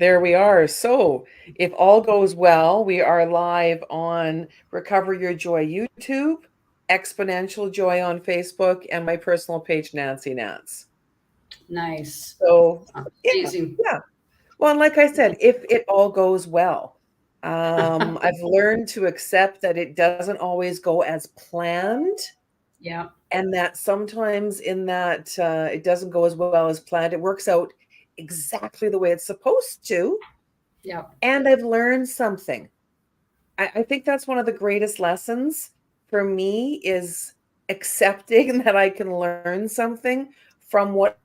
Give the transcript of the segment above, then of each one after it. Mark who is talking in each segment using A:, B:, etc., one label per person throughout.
A: There we are. So, if all goes well, we are live on Recover Your Joy YouTube, Exponential Joy on Facebook, and my personal page, Nancy Nance.
B: Nice.
A: So, yeah,
B: Amazing.
A: yeah. Well, and like I said, if it all goes well, I've learned to accept that it doesn't always go as planned,
B: Yeah.
A: and that sometimes in that it doesn't go as well as planned. It works out exactly the way it's supposed to.
B: Yeah.
A: And I've learned something. I think that's one of the greatest lessons for me is accepting that I can learn something from what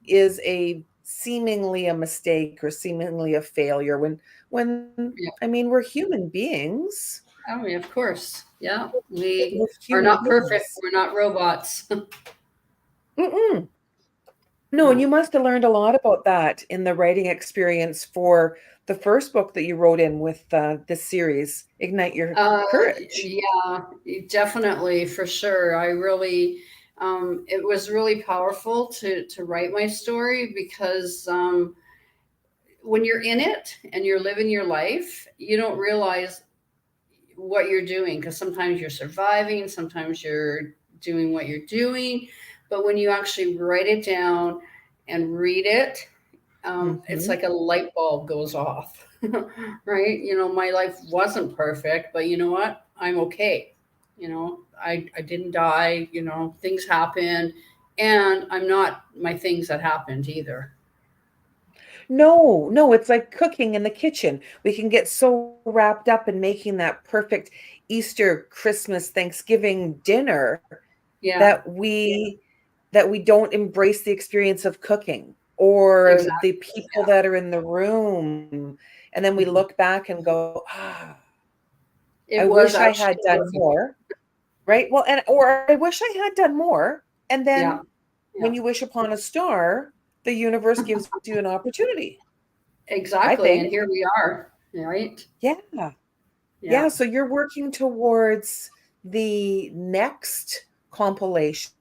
A: is a seemingly a mistake or seemingly a failure when
B: Yeah.
A: I mean we're human beings.
B: I mean, of course. Yeah. We
A: We're
B: are
A: human
B: not perfect.
A: beings.
B: We're not robots.
A: Mm-mm. No, and
B: No.
A: you must have learned a lot about that in the writing experience for the first book that you wrote in with this series, Ignite Your
B: Uh,
A: Courage.
B: yeah, definitely, for sure. It was really powerful to write my story because when you're in it and you're living your life, you don't realize what you're doing because sometimes you're surviving, sometimes you're doing what you're doing. But when you actually write it down and read it, it's
A: Hmm.
B: like a light bulb goes off, right? My life wasn't perfect, but you know what? I'm okay. I didn't die, things happened, and I'm not my things that happened either.
A: No, no, it's like cooking in the kitchen. We can get so wrapped up in making that perfect Easter, Christmas, Thanksgiving dinner
B: Yeah,
A: that we don't embrace the experience of cooking or the
B: exactly.
A: people that are in the room. And then we look
B: Mhm.
A: back and go, I
B: It
A: wish
B: was
A: I had
B: actually
A: done
B: perfect.
A: more. Right? Well, and or I wish I had done more. And
B: Yeah,
A: then when
B: yeah,
A: you wish upon a star, the universe gives you an opportunity, I
B: exactly.
A: think.
B: And here we are, right?
A: Yeah.
B: Yeah,
A: Yeah. So you're working towards the next compilation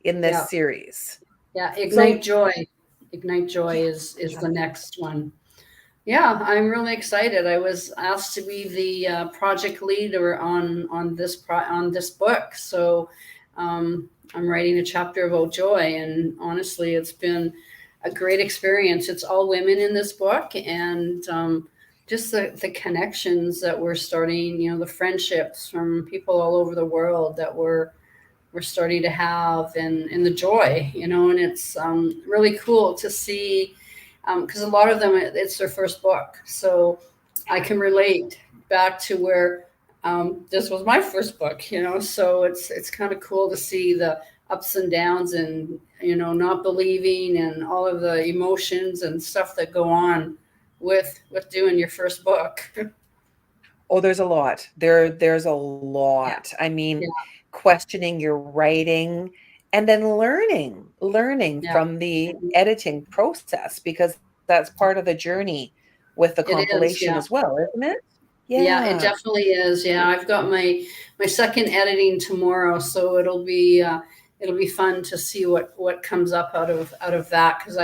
A: in this
B: yeah,
A: series.
B: yeah.
A: So,
B: Ignite joy. Ignite joy
A: yeah.
B: is the next one. Yeah, I'm really excited. I was asked to be the project leader on this book, so I'm writing a chapter about joy, and honestly, it's been a great experience. It's all women in this book, and just the connections that we're starting. The friendships from people all over the world that we're starting to have, and the joy. And it's really cool to see because a lot of them it's their first book, so I can relate back to where this was my first book. So it's kind of cool to see the ups and downs and not believing and all of the emotions and stuff that go on with doing your first book.
A: Oh, there's a lot. There's a
B: Yeah,
A: lot. I mean,
B: yeah,
A: questioning your writing and then learning
B: yeah.
A: from the editing process because that's part of the journey with the
B: It is,
A: compilation as
B: yeah.
A: well, isn't it?
B: Yeah, it
A: Yeah.
B: definitely is. Yeah, I've got my second editing tomorrow, so it'll be fun to see what comes up out of that because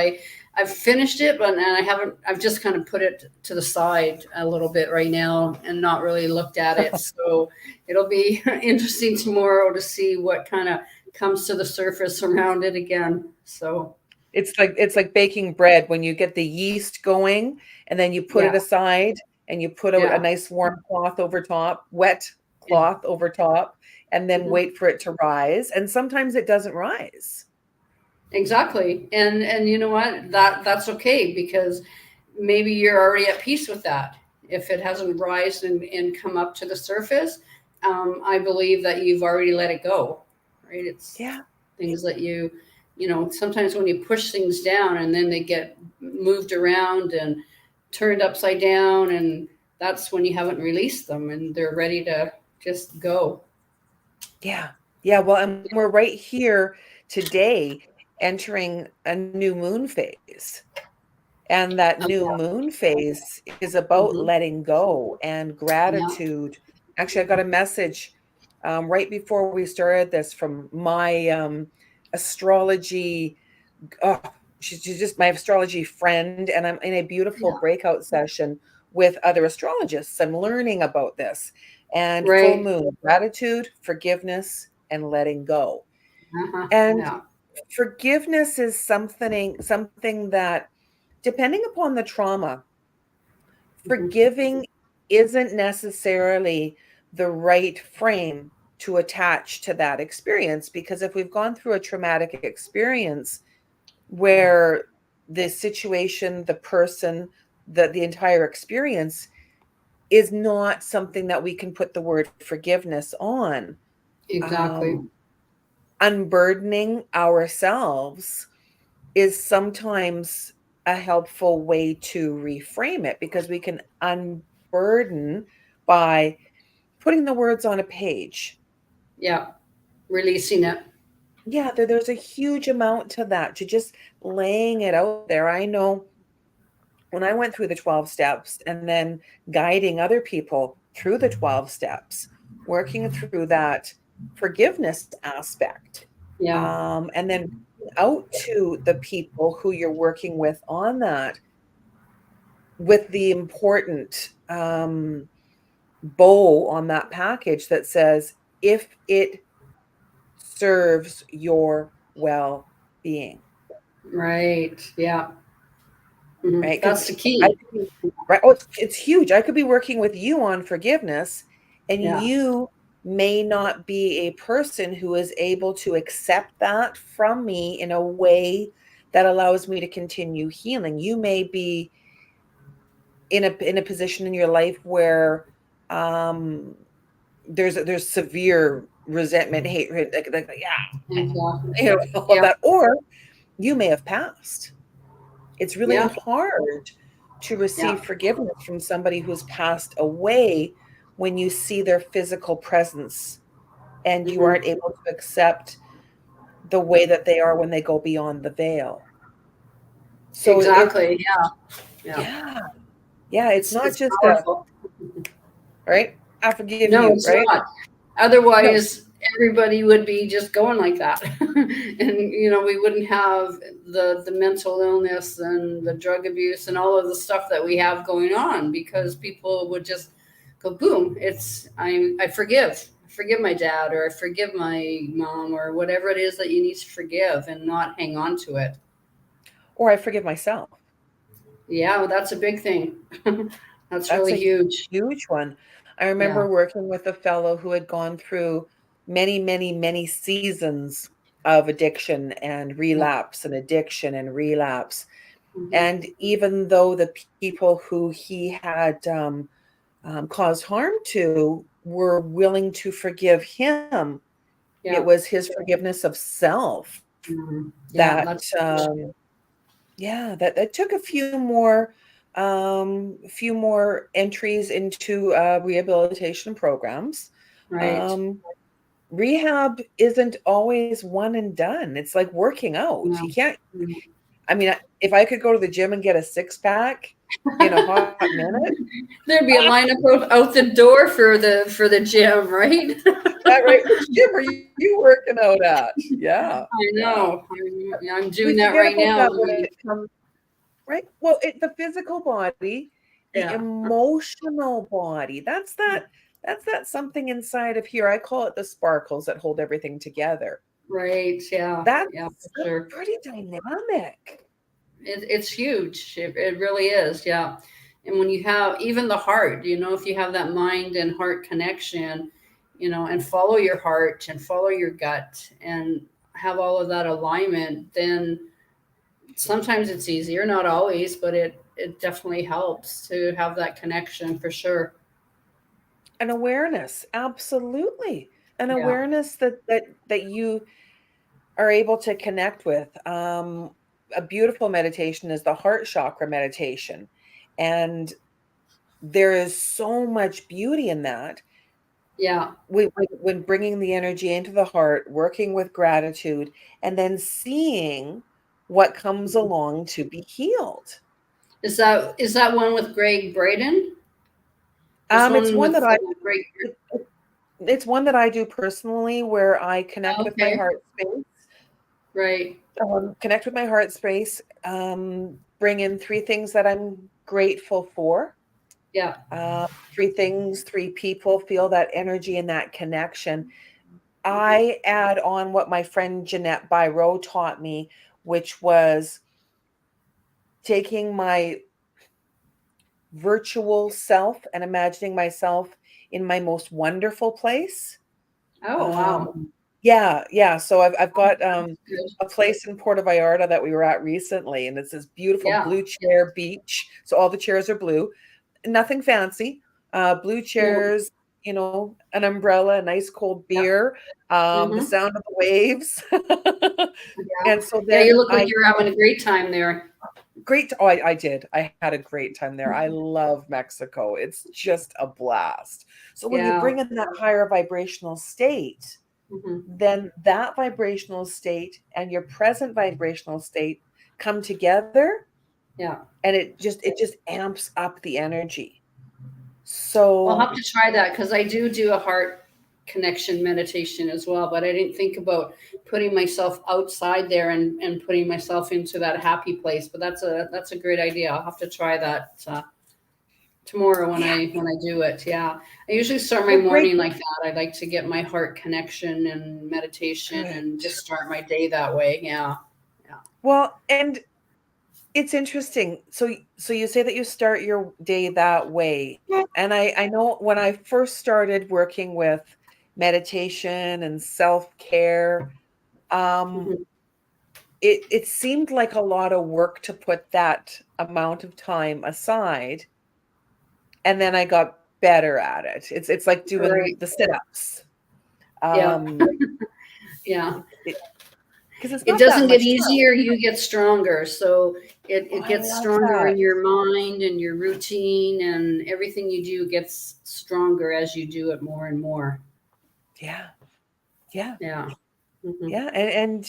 B: I've finished it, but and I haven't. I've just kind of put it to the side a little bit right now and not really looked at it. So it'll be interesting tomorrow to see what kind of comes to the surface around it again. So
A: It's like baking bread when you get the yeast going and then you put it
B: yeah,
A: aside and you put out a
B: yeah,
A: nice warm cloth over top, wet
B: yeah.
A: cloth over top, and then
B: Mhm.
A: wait for it to rise. And sometimes it doesn't rise.
B: Exactly. And you know what? That's okay because maybe you're already at peace with that. If it hasn't risen and come up to the surface, I believe that you've already let it go. Right? It's
A: Yeah.
B: things that sometimes when you push things down and then they get moved around and turned upside down, and that's when you haven't released them and they're ready to just go.
A: Yeah. Yeah. Well, and we're right here today entering a new moon phase. And that new moon phase is about
B: Hmm.
A: letting go and
B: Yeah.
A: gratitude. Actually, I got a message right before we started this from my astrology. she's just my astrology friend, and I'm in a beautiful
B: Yeah.
A: breakout session with other astrologists. I'm learning about this. And full
B: Right.
A: moon, gratitude, forgiveness, and letting go.
B: Uh-huh.
A: And
B: Yeah.
A: forgiveness is something that, depending upon the trauma,
B: Hmm.
A: forgiving isn't necessarily the right frame to attach to that experience, because if we've gone through a traumatic experience where the situation, the person, the entire experience is not something that we can put the word forgiveness on,
B: Exactly.
A: um, unburdening ourselves is sometimes a helpful way to reframe it, because we can unburden by putting the words on a page.
B: Yeah. Releasing it.
A: Yeah, there's a huge amount to that, to just laying it out there. I know when I went through the 12 steps and then guiding other people through the 12 steps, working through that forgiveness aspect,
B: Yeah.
A: and then out to the people who you're working with on that, with the important bow on that package that says, if it serves your well being,
B: Right. Yeah. Hmm.
A: right? Because
B: That's the
A: I
B: key.
A: could be, right. Oh, it's huge. I could be working with you on forgiveness, and
B: Yeah.
A: you may not be a person who is able to accept that from me in a way that allows me to continue healing. You may be in a position in your life where um there's severe resentment, hatred, yeah,
B: Exactly.
A: all of
B: Yeah.
A: that, or you may have passed. It's really
B: Yeah.
A: hard to
B: Yeah.
A: receive forgiveness from somebody who's passed away when you see their physical presence and you
B: Hmm.
A: aren't able to accept the way that they are when they go beyond the veil. So it's,
B: Exactly. Yeah. Yeah.
A: yeah, yeah, it's not
B: It's
A: just a,
B: powerful.
A: right, I forgive
B: No,
A: you,
B: it's
A: right?
B: not.
A: No.
B: Otherwise, everybody would be just going like that, and we wouldn't have the mental illness and the drug abuse and all of the stuff that we have going on, because people would just go boom. I forgive my dad, or I forgive my mom, or whatever it is that you need to forgive, and not hang on to it.
A: Or I forgive myself.
B: Yeah, well, that's a big thing. That's
A: That's
B: really
A: a
B: huge.
A: huge one. I remember
B: Yeah.
A: working with a fellow who had gone through many, many, many seasons of addiction and
B: Yeah.
A: relapse and addiction and relapse.
B: Hmm.
A: And even though the people who he had caused harm to were willing to forgive him, it
B: Yeah.
A: was his forgiveness of self
B: Mhm. Yeah,
A: that,
B: that's
A: yeah, that took a few more entries into rehabilitation programs.
B: right.
A: Um, Rehab isn't always one and done. It's like working out. You
B: No.
A: can't,
B: No.
A: I mean, if I could go to the gym and get a six pack in a hot minute,
B: There'd be a
A: ah,
B: lineup out the door for the gym, right?
A: that right, which gym are you working out at? Yeah,
B: I
A: yeah.
B: know. I'm
A: We
B: doing that
A: forget
B: right
A: about
B: now.
A: that when it comes, right? Well, the physical body, the
B: Yeah.
A: emotional body, that's that something inside of here. I call it the sparkles that hold everything together.
B: Right. Yeah.
A: That's
B: Yeah, for
A: that's
B: sure.
A: pretty dynamic.
B: It's huge. It really is. Yeah. And when you have even the heart, if you have that mind and heart connection, and follow your heart and follow your gut and have all of that alignment, then sometimes it's easier, not always, but it definitely helps to have that connection for sure.
A: An awareness, absolutely. An
B: Yeah.
A: awareness that you are able to connect with. A beautiful meditation is the heart chakra meditation. And there is so much beauty in that.
B: Yeah.
A: When bringing the energy into the heart, working with gratitude, and then seeing what comes along to be healed.
B: Is that one with Greg Braden? This
A: It's
B: one
A: one
B: with
A: that I
B: Greg.
A: it's one that I do personally, where I connect with my
B: Okay.
A: heart space,
B: Right.
A: Connect with my heart space, bring in three things that I'm grateful for.
B: Yeah.
A: Three things, three people, feel that energy and that connection. I add on what my friend Jeanette Byro taught me, which was taking my virtual self and imagining myself in my most wonderful place.
B: Oh, wow.
A: Um, yeah, yeah. So I've got
B: Good.
A: a place in Puerto Vallarta that we were at recently, and it's this beautiful
B: Yeah.
A: blue chair beach. So all the chairs are blue, nothing fancy. Blue
B: Yeah.
A: chairs, an umbrella, a nice cold
B: Yeah.
A: beer, the
B: Hmm.
A: sound of the waves.
B: Yeah.
A: And so
B: Yeah.
A: then
B: You look like
A: I
B: you're having a great time there.
A: great. Oh, I did. I had a great time there. I love Mexico. It's just a blast. So when you
B: Yeah.
A: bring in that higher vibrational state,
B: Hmm.
A: then that vibrational state and your present vibrational state come together,
B: Yeah.
A: and it just amps up the energy.
B: Well, I'll have
A: So
B: to try that because I do a heart connection meditation as well, but I didn't think about putting myself outside there and putting myself into that happy place. But that's a great idea. I'll have to try that tomorrow when
A: yeah,
B: I do it. Yeah, I usually start my
A: well, great,
B: morning like that. I like to get my heart connection and meditation
A: good.
B: and just start my day that way. Yeah, yeah.
A: Well, and it's interesting. So you say that you start your day that way. And I know when I first started working with meditation and self-care, um,
B: Hmm.
A: it seemed like a lot of work to put that amount of time aside. And then I got better at it. It's like doing
B: Right.
A: the sit-ups.
B: Yeah.
A: Um,
B: Yeah.
A: it, because it's
B: It
A: not that
B: doesn't get
A: much time.
B: easier, you get stronger. So
A: Oh,
B: it
A: I
B: gets
A: love
B: stronger
A: that.
B: in your mind and your routine, and everything you do gets stronger as you do it more and more.
A: Yeah. Yeah.
B: Yeah. Hmm.
A: Yeah, and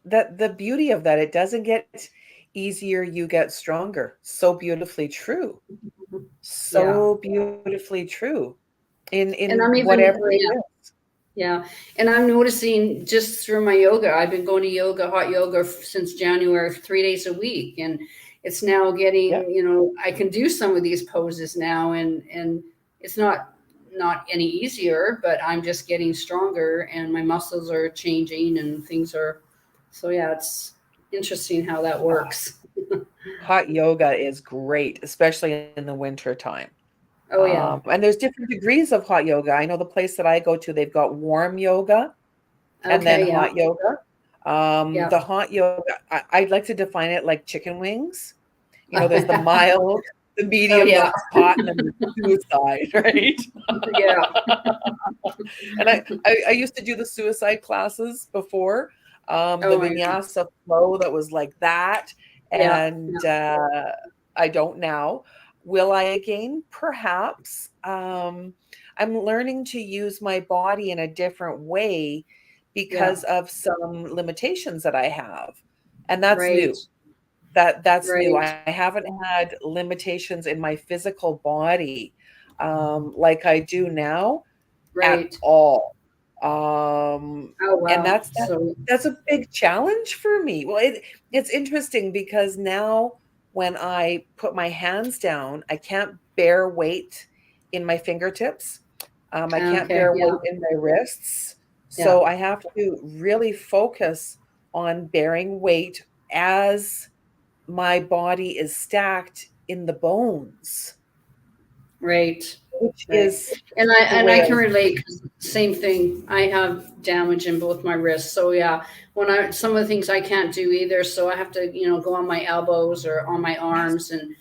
A: that the beauty of that, it doesn't get easier, you get stronger. So beautifully true.
B: Yeah.
A: So beautifully true
B: And
A: in
B: I'm even,
A: whatever it
B: yeah,
A: is.
B: yeah. And I'm noticing just through my yoga, I've been going to yoga, hot yoga since January, 3 days a week. And it's now
A: Yeah.
B: getting, I can do some of these poses now, and it's not any easier, but I'm just getting stronger and my muscles are changing and things are, so yeah, it's interesting how that
A: Oh,
B: works.
A: hot yoga is great, especially in the winter time.
B: Oh yeah.
A: And there's different degrees of hot yoga. I know the place that I go to, they've got warm yoga and then
B: Okay. Yeah.
A: hot yoga.
B: Yeah.
A: The hot yoga, I'd like to define it like chicken wings. There's the mild, the
B: Oh
A: medium,
B: yeah.
A: the hot, and then the suicide, right?
B: Yeah.
A: And I used to do the suicide classes before, the
B: Oh my God.
A: vinyasa flow that was like that,
B: Yeah.
A: and I don't now. Will I again? Perhaps. I'm learning to use my body in a different way
B: Yeah.
A: because of some limitations that I have, and that's
B: Right.
A: new. That's new.
B: Right.
A: I haven't had limitations in my physical body, like I do now at
B: Right.
A: all. Um,
B: Oh
A: and
B: wow.
A: that's a big challenge for me. Well, it's interesting because now when I put my hands down, I can't bear weight in my fingertips. I can't
B: Okay.
A: bear
B: Yeah.
A: weight in my wrists.
B: Yeah.
A: So I have to really focus on bearing weight as my body is stacked in the bones,
B: Right.
A: which
B: Right.
A: is
B: And I
A: the
B: and
A: way
B: I
A: I
B: can relate 'cause same thing. I have damage in both my wrists. So yeah, when I some of the things I can't do either. So I have to, go on my elbows or on my
A: yes,
B: arms, and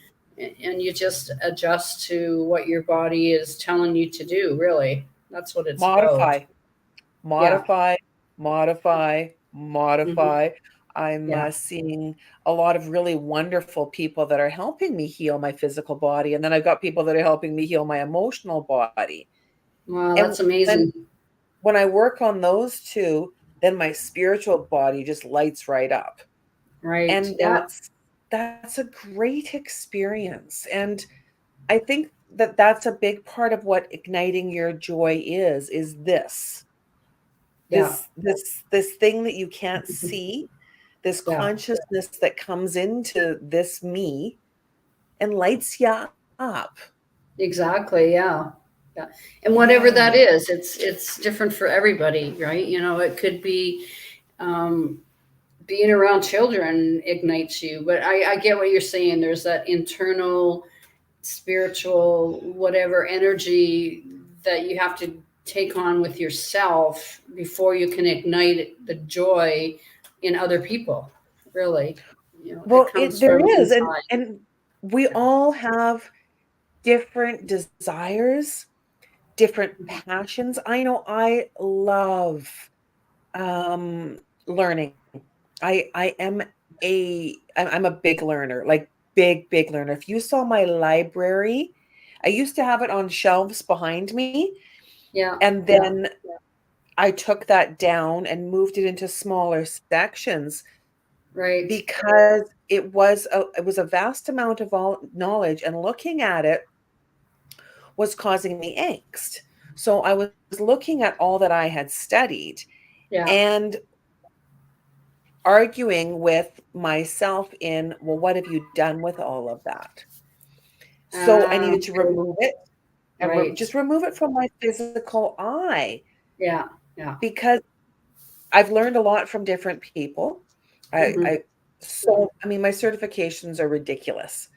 B: you just adjust to what your body is telling you to do, really. That's what it's about.
A: modify,
B: Yeah.
A: modify, modify,
B: Hmm.
A: modify. I'm
B: Yeah.
A: seeing a lot of really wonderful people that are helping me heal my physical body, and then I've got people that are helping me heal my emotional body.
B: Wow,
A: And
B: that's
A: when
B: amazing.
A: when I work on those two, then my spiritual body just lights right up.
B: Right.
A: And
B: Yeah.
A: that's a great experience. And I think that that's a big part of what igniting your joy is this
B: Yeah.
A: this thing that you can't see, this
B: Yeah,
A: consciousness that comes into this me and lights you up.
B: exactly. Yeah. Yeah. And whatever
A: Yeah.
B: that is, it's different for everybody, right? It could be um, being around children ignites you, but I get what you're saying. There's that internal spiritual whatever energy that you have to take on with yourself before you can ignite the joy in other people. Really, it
A: Well,
B: comes
A: there
B: from
A: is,
B: inside.
A: and we all have different desires, different passions. I know I love learning. I am I'm a big learner, like big learner. If you saw my library, I used to have it on shelves behind me,
B: Yeah,
A: and
B: yeah,
A: then I took that down and moved it into smaller sections
B: right.
A: because it was a vast amount of all knowledge, and looking at it was causing me angst. So I was looking at all that I had studied
B: Yeah.
A: and arguing with myself in, well, what have you done with all of that? So I needed to
B: Okay.
A: remove it and
B: Right.
A: just remove it from my physical eye
B: Yeah, yeah.
A: because I've learned a lot from different people.
B: Hmm.
A: I mean, my certifications are ridiculous.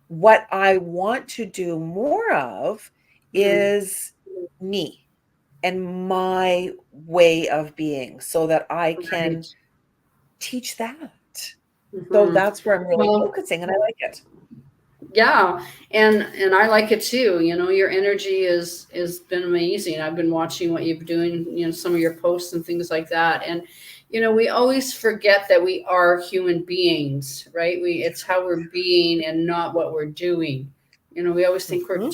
A: What I want to do more of
B: Hmm.
A: is me and my way of being so that I
B: Right.
A: can teach that. So
B: Hmm.
A: that's where I'm really
B: Well,
A: focusing, and I like it.
B: yeah, and I like it too. Your energy is been amazing. I've been watching what you've been doing, some of your posts and things like that. And we always forget that we are human beings, right? It's how we're being and not what we're doing. We always think we're
A: Mhm.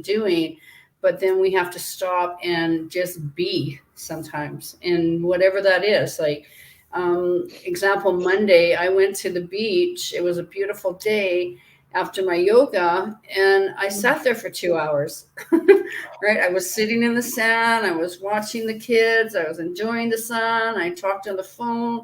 B: doing, but then we have to stop and just be sometimes, and whatever that is. Like, example, Monday, I went to the beach. It was a beautiful day after my yoga, and I sat there for 2 hours. Right, I was sitting in the sand, I was watching the kids, I was enjoying the sun, I talked on the phone,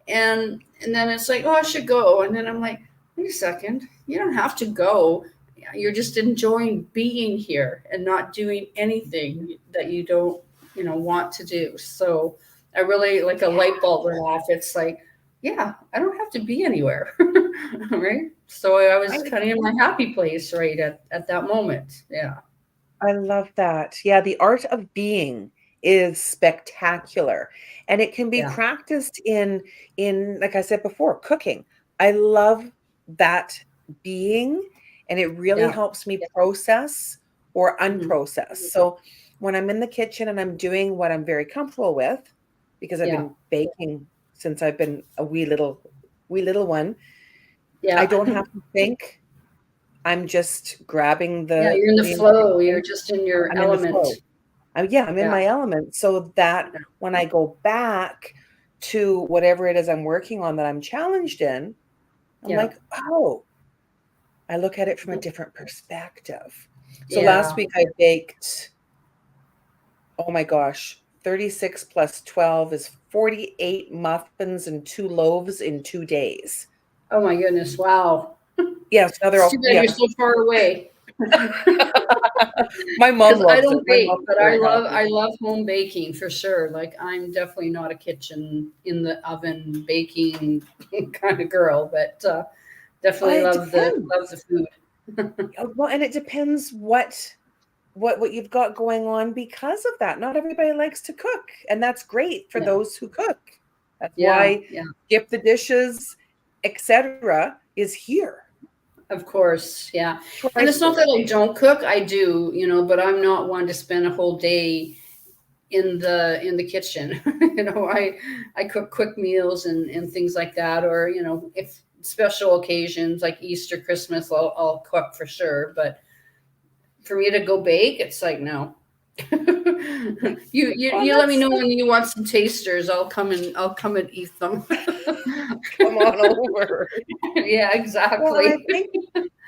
B: and then it's like, oh, I should go, and then I'm like, wait a second, you don't have to go. You're just enjoying being here and not doing anything that you don't want to do. So I really, like, a light bulb went off. It's like, yeah, I don't have to be anywhere. Right, so I was
A: I
B: kind of in my happy place right at that moment. Yeah,
A: I love that. Yeah, the art of being is spectacular, and it can be
B: yeah,
A: practiced in like I said before, cooking. I love that being, and it really
B: yeah.
A: helps me process or
B: Hmm.
A: unprocess. So when I'm in the kitchen and I'm doing what I'm very comfortable with, because I've
B: Yeah,
A: been baking since I've been a wee little one, I
B: yeah.
A: don't have to think. I'm just grabbing
B: Yeah,
A: the
B: you're in the
A: the
B: flow, you're
A: ingredients.
B: just in your
A: I'm in the
B: element.
A: flow. Yeah, I'm in
B: Yeah,
A: my element so that
B: yeah,
A: when I go back to whatever it is I'm working on that I'm challenged in, I'm
B: yeah,
A: like, "Oh, I look at it from a different perspective." So last
B: yeah.
A: week I baked, oh my gosh, 36 plus 12 is 48 muffins and 2 loaves in 2 days.
B: Oh my goodness, wow.
A: Yes, now they're
B: It's too
A: all
B: bad you're
A: yeah.
B: so far away.
A: My mom
B: Because I
A: loves it.
B: don't
A: My
B: bake,
A: mom's
B: but I
A: very
B: love
A: happy.
B: I love home baking for sure. Like, I'm definitely not a kitchen in the oven baking kind of girl, but definitely
A: It
B: love the
A: depends.
B: love the food.
A: Well, and it depends what you've got going on because of that. Not everybody likes to cook, and that's great for
B: Yeah,
A: those who cook. That's
B: yeah,
A: why
B: yeah.
A: Skip the Dishes, etc. is here.
B: Of course, yeah. And
A: Try
B: it's not that I don't cook, I do, but I'm not one to spend a whole day in the kitchen. I cook quick meals and things like that, or if special occasions like Easter, Christmas, I'll cook for sure. But for me to go bake, it's like, no.
A: well,
B: You let me know when you want some tasters. I'll come and eat them.
A: come on over.
B: Yeah,
A: Well, and I
B: exactly.
A: think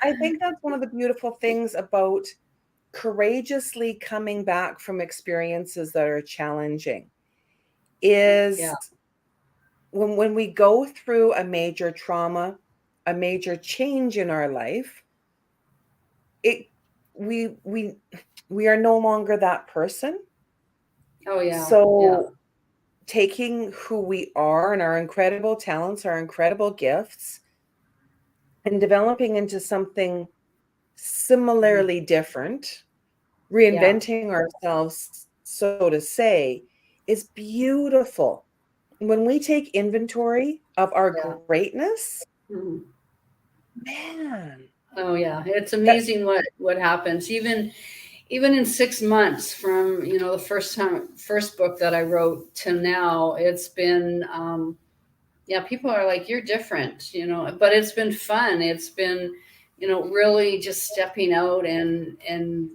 A: I think that's one of the beautiful things about courageously coming back from experiences that are challenging
B: Yeah,
A: is when we go through a major trauma, a major change in our life, it we we we are no longer that person.
B: Oh yeah. Yeah.
A: So taking who we are and our incredible talents, our incredible gifts, and developing into something
B: Mhm.
A: similarly different,
B: Yeah.
A: reinventing ourselves, so to say, is beautiful. When we take inventory of our
B: Yeah.
A: greatness,
B: Mhm.
A: man,
B: Oh yeah. It's
A: that
B: amazing what happens. Even in 6 months from the first book that I wrote to now, it's been yeah, people are like, you're different, but it's been fun. It's been really just stepping out and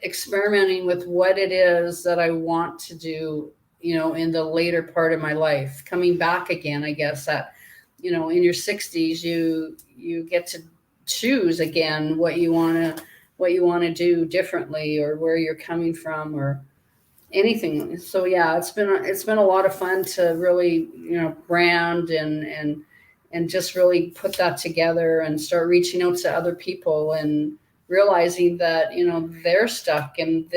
B: experimenting with what it is that I want to do, in the later part of my life, coming back again. I guess that, in your 60s, you get to choose again what you want to do differently, or where you're coming from, or anything. So yeah, it's been a lot of fun to really brand and just really put that together and start reaching out to other people and realizing that they're stuck, and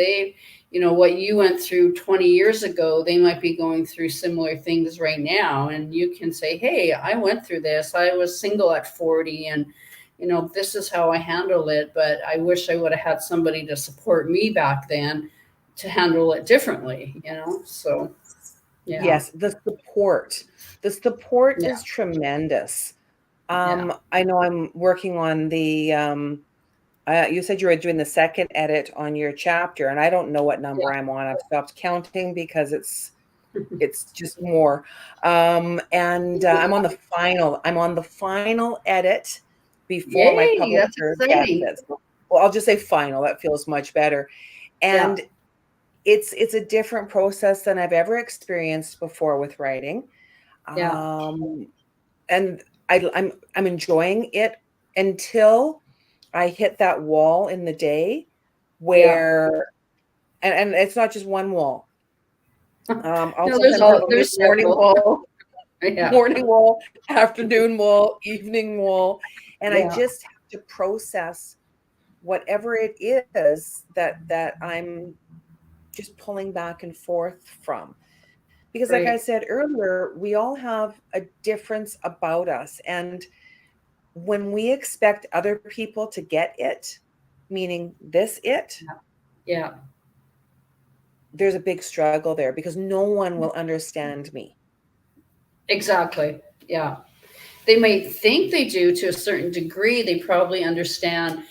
B: what you went through 20 years ago, they might be going through similar things right now, and you can say, hey, I went through this. I was single at 40, and this is how I handled it, but I wish I would have had somebody to support me back then to handle it differently. So yeah.
A: yes, the support
B: Yeah.
A: is tremendous.
B: Yeah.
A: I know I'm working on the you said you were doing the second edit on your chapter, and I don't know what number I'm on. I've stopped counting because it's just more. And I'm on the final edit before my
B: Yay, that's
A: publisher gets
B: exciting.
A: it. So, well, I'll just say final. That feels much better.
B: Yeah.
A: And it's a different process than I've ever experienced before with writing.
B: Yeah.
A: Um, and I'm enjoying it until I hit that wall in the day
B: Yeah.
A: where and it's not just one wall. I'll
B: No, there's
A: sometimes have
B: all
A: a
B: there's
A: morning
B: several.
A: wall,
B: Yeah.
A: morning wall, afternoon wall, evening wall, and I
B: Yeah.
A: just have to process whatever it is that I'm just pulling back and forth from. Because like I
B: Great.
A: said earlier, we all have a difference about us, and when we expect other people to get it, meaning this it,
B: Yeah.
A: there's a big struggle there because no one will understand me.
B: Exactly. Yeah. They might think they do to a certain degree. They probably understand,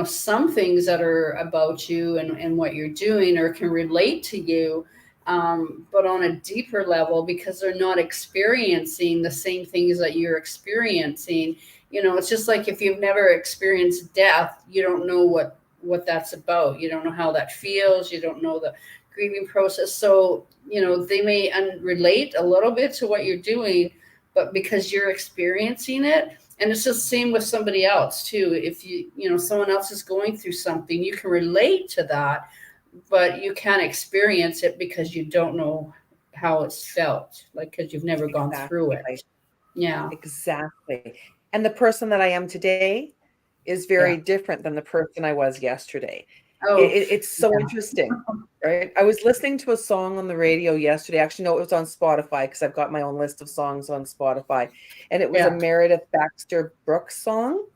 B: some things that are about you and what you're doing, or can relate to you. But on a deeper level, because they're not experiencing the same things that you're experiencing, it's just like if you've never experienced death, you don't know what that's about. You don't know how that feels. You don't know the grieving process. So, they may relate a little bit to what you're doing, but because you're experiencing it. And it's just the same with somebody else too. If someone else is going through something, you can relate to that, but you can't experience it because you don't know how it's felt, like, because you've never gone through
A: Exactly.
B: it. Yeah.
A: Exactly. And the person that I am today is very
B: Yeah.
A: different than the person I was yesterday.
B: Oh,
A: It's so
B: yeah.
A: interesting, right? I was listening to a song on the radio yesterday. Actually, no, it was on Spotify because I've got my own list of songs on Spotify. And it was a
B: Yeah.
A: Meredith Baxter Brooks song.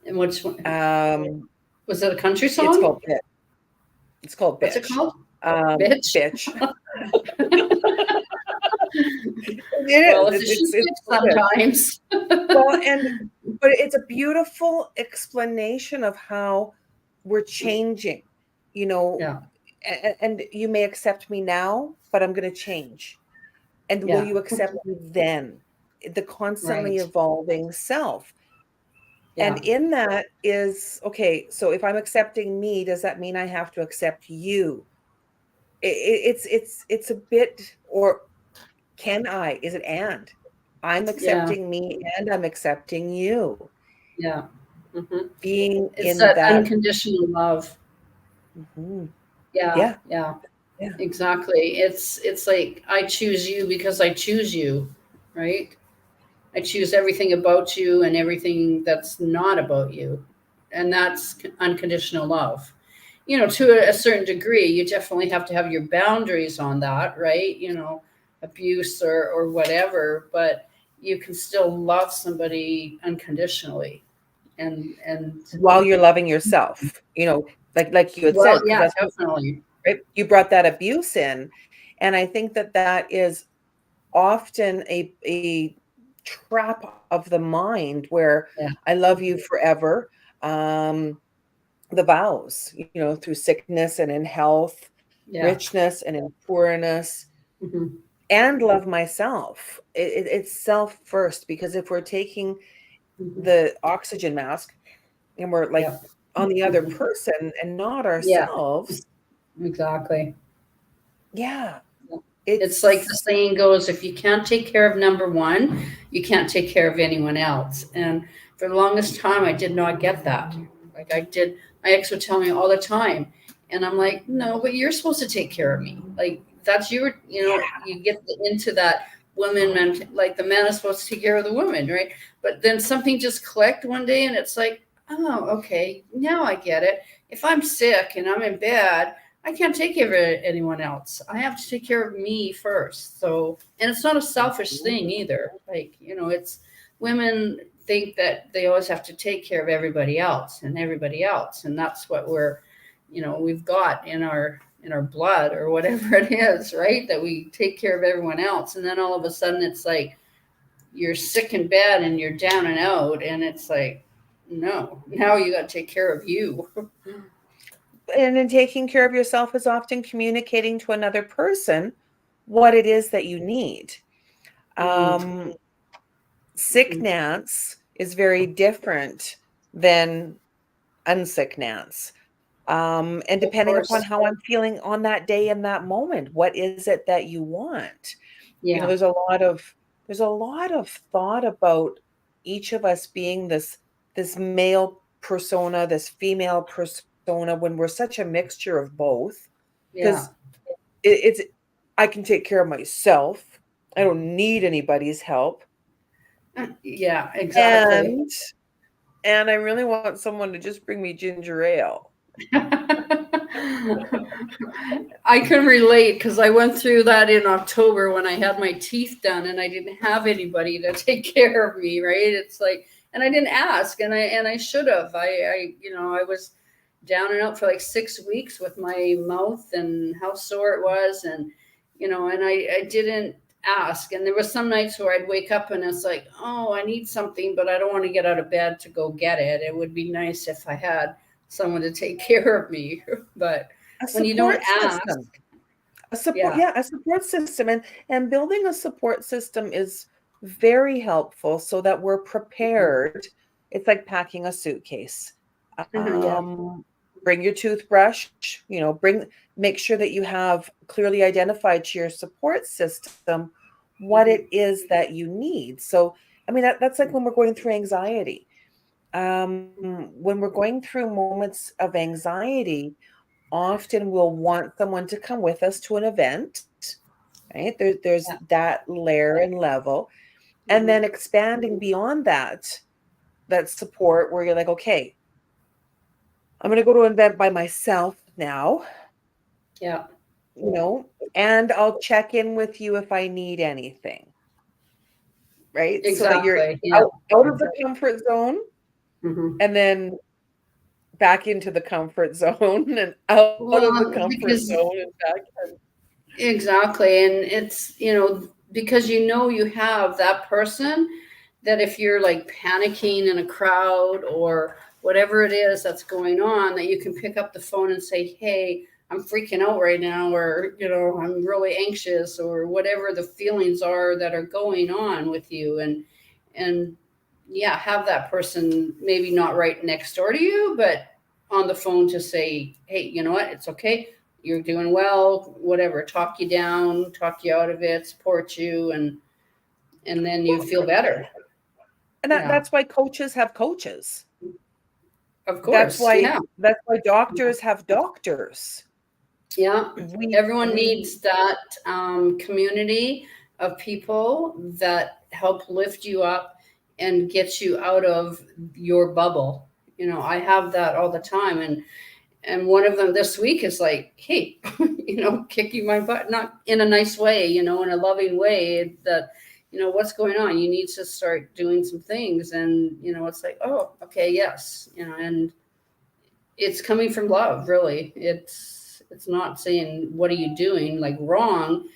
B: And which one
A: Um,
B: was it? A country
A: it's
B: song?
A: called Bitch. It's called
B: What's it
A: Bitch.
B: called? Bitch.
A: Bitch. It
B: Well,
A: is.
B: it's a she
A: It's
B: bitch
A: so good.
B: sometimes.
A: Well, but it's a beautiful explanation of how we're changing, you know,
B: Yeah.
A: and you may accept me now, but I'm going to change. And will
B: Yeah.
A: you accept me then? The constantly
B: Right.
A: evolving self. And
B: Yeah.
A: in that is, okay, so if I'm accepting me, does that mean I have to accept you? It's a bit, or can I? Is it and? I'm
B: Yeah.
A: accepting me and I'm accepting you.
B: Yeah. Hmm.
A: Being
B: It's
A: in
B: that
A: that
B: unconditional love.
A: mhm.
B: Yeah.
A: Yeah,
B: Yeah.
A: Yeah.
B: exactly. It's like I choose you because I choose you, right? I choose everything about you and everything that's not about you. And that's unconditional love. You know, to a certain degree, you definitely have to have your boundaries on that, right? You know, abuse or whatever, but you can still love somebody unconditionally. And
A: While you're loving yourself, like you had
B: well,
A: said, because
B: yeah,
A: that's what,
B: definitely.
A: right? You brought that abuse in. And I think that that is often a trap of the mind where
B: Yeah,
A: I love you forever. Um, the vows, through sickness and in health,
B: yeah.
A: richness and in poorness,
B: Hmm.
A: and love myself. It's self first, because if we're taking
B: Hmm.
A: the oxygen mask and we're like
B: Yeah.
A: on the other
B: Hmm.
A: person and not
B: Yeah,
A: ourselves,
B: exactly.
A: yeah,
B: It's like the
A: it's
B: saying goes, if you can't take care of number one, you can't take care of anyone else. And for the longest time, I did not get that. Like I did, my ex would tell me all the time. And I'm like, no, but you're supposed to take care of me. Like that's your, you
A: yeah.
B: know, you get into that woman, man, like the man is supposed to take care of the woman, right? But then something just clicked one day and it's like, oh, okay, now I get it. If I'm sick and I'm in bed, I can't take care of anyone else. I have to take care of me first. So, and it's not a selfish thing either. Like, you know, it's women think that they always have to take care of everybody else and everybody else. And that's what we're, you know, we've got in our blood or whatever it is, right? That we take care of everyone else. And then all of a sudden it's like you're sick in bed and you're down and out and it's like, no, now you got to take care of you.
A: And in taking care of yourself is often communicating to another person what it is that you need.
B: Mm,
A: Um, Sick Nance is very different than unsick Nance. And
B: of
A: depending upon
B: course.
A: how I'm feeling on that day in that moment, what is it that you want?
B: Yeah.
A: There's a lot of thought about each of us being this male persona, this female persona, when we're such a mixture of both.
B: Yeah.
A: Because it's I can take care of myself. I don't need anybody's help.
B: Yeah, exactly.
A: And I really want someone to just bring me ginger ale.
B: I can relate because I went through that in October when I had my teeth done and I didn't have anybody to take care of me, right? It's like, and I didn't ask, and I should have. You know, I was down and out for like 6 weeks with my mouth and how sore it was, and you know, and I didn't ask. And there was some nights where I'd wake up and it's like, oh, I need something, but I don't want to get out of bed to go get it. It would be nice if I had someone to take care of me, but
A: A
B: when you don't
A: support
B: ask,
A: system.
B: yeah.
A: A support system, and building a support system is very helpful so that we're prepared. It's like packing a suitcase.
B: Yeah.
A: Bring your toothbrush, make sure that you have clearly identified to your support system what
B: Hmm.
A: it is that you need. So, I mean, that's like when we're going through anxiety. When we're going through moments of anxiety, often we'll want someone to come with us to an event, right? There's
B: Yeah.
A: that layer and level, and
B: Hmm.
A: then expanding beyond that support where you're like, okay, I'm going to go to an event by myself now,
B: Yeah.
A: and I'll check in with you if I need anything, right? So that you're
B: Exactly. Yeah.
A: out of the comfort zone,
B: Hmm.
A: and then back into the comfort zone, and out of the
B: Well,
A: comfort
B: because
A: zone and back in.
B: exactly, and it's you know because you know you have that person that if you're like panicking in a crowd or whatever it is that's going on, that you can pick up the phone and say, hey, I'm freaking out right now, or you know, I'm really anxious, or whatever the feelings are that are going on with you. And yeah, have that person maybe not right next door to you, but on the phone to say, hey, you know what, it's okay, you're doing well, whatever, talk you down, talk you out of it, support you, and then you
A: Well,
B: feel better.
A: and
B: Yeah,
A: that's why coaches have coaches.
B: of
A: That's
B: course.
A: why
B: Yeah.
A: that's why doctors have doctors.
B: Yeah, everyone
A: We
B: needs that community of people that help lift you up and get you out of your bubble. I have that all the time, and one of them this week is like, hey, kicking my butt, not in a nice way, in a loving way, that what's going on, you need to start doing some things. And it's like, oh, okay, yes, and it's coming from love, really. It's not saying what are you doing like wrong.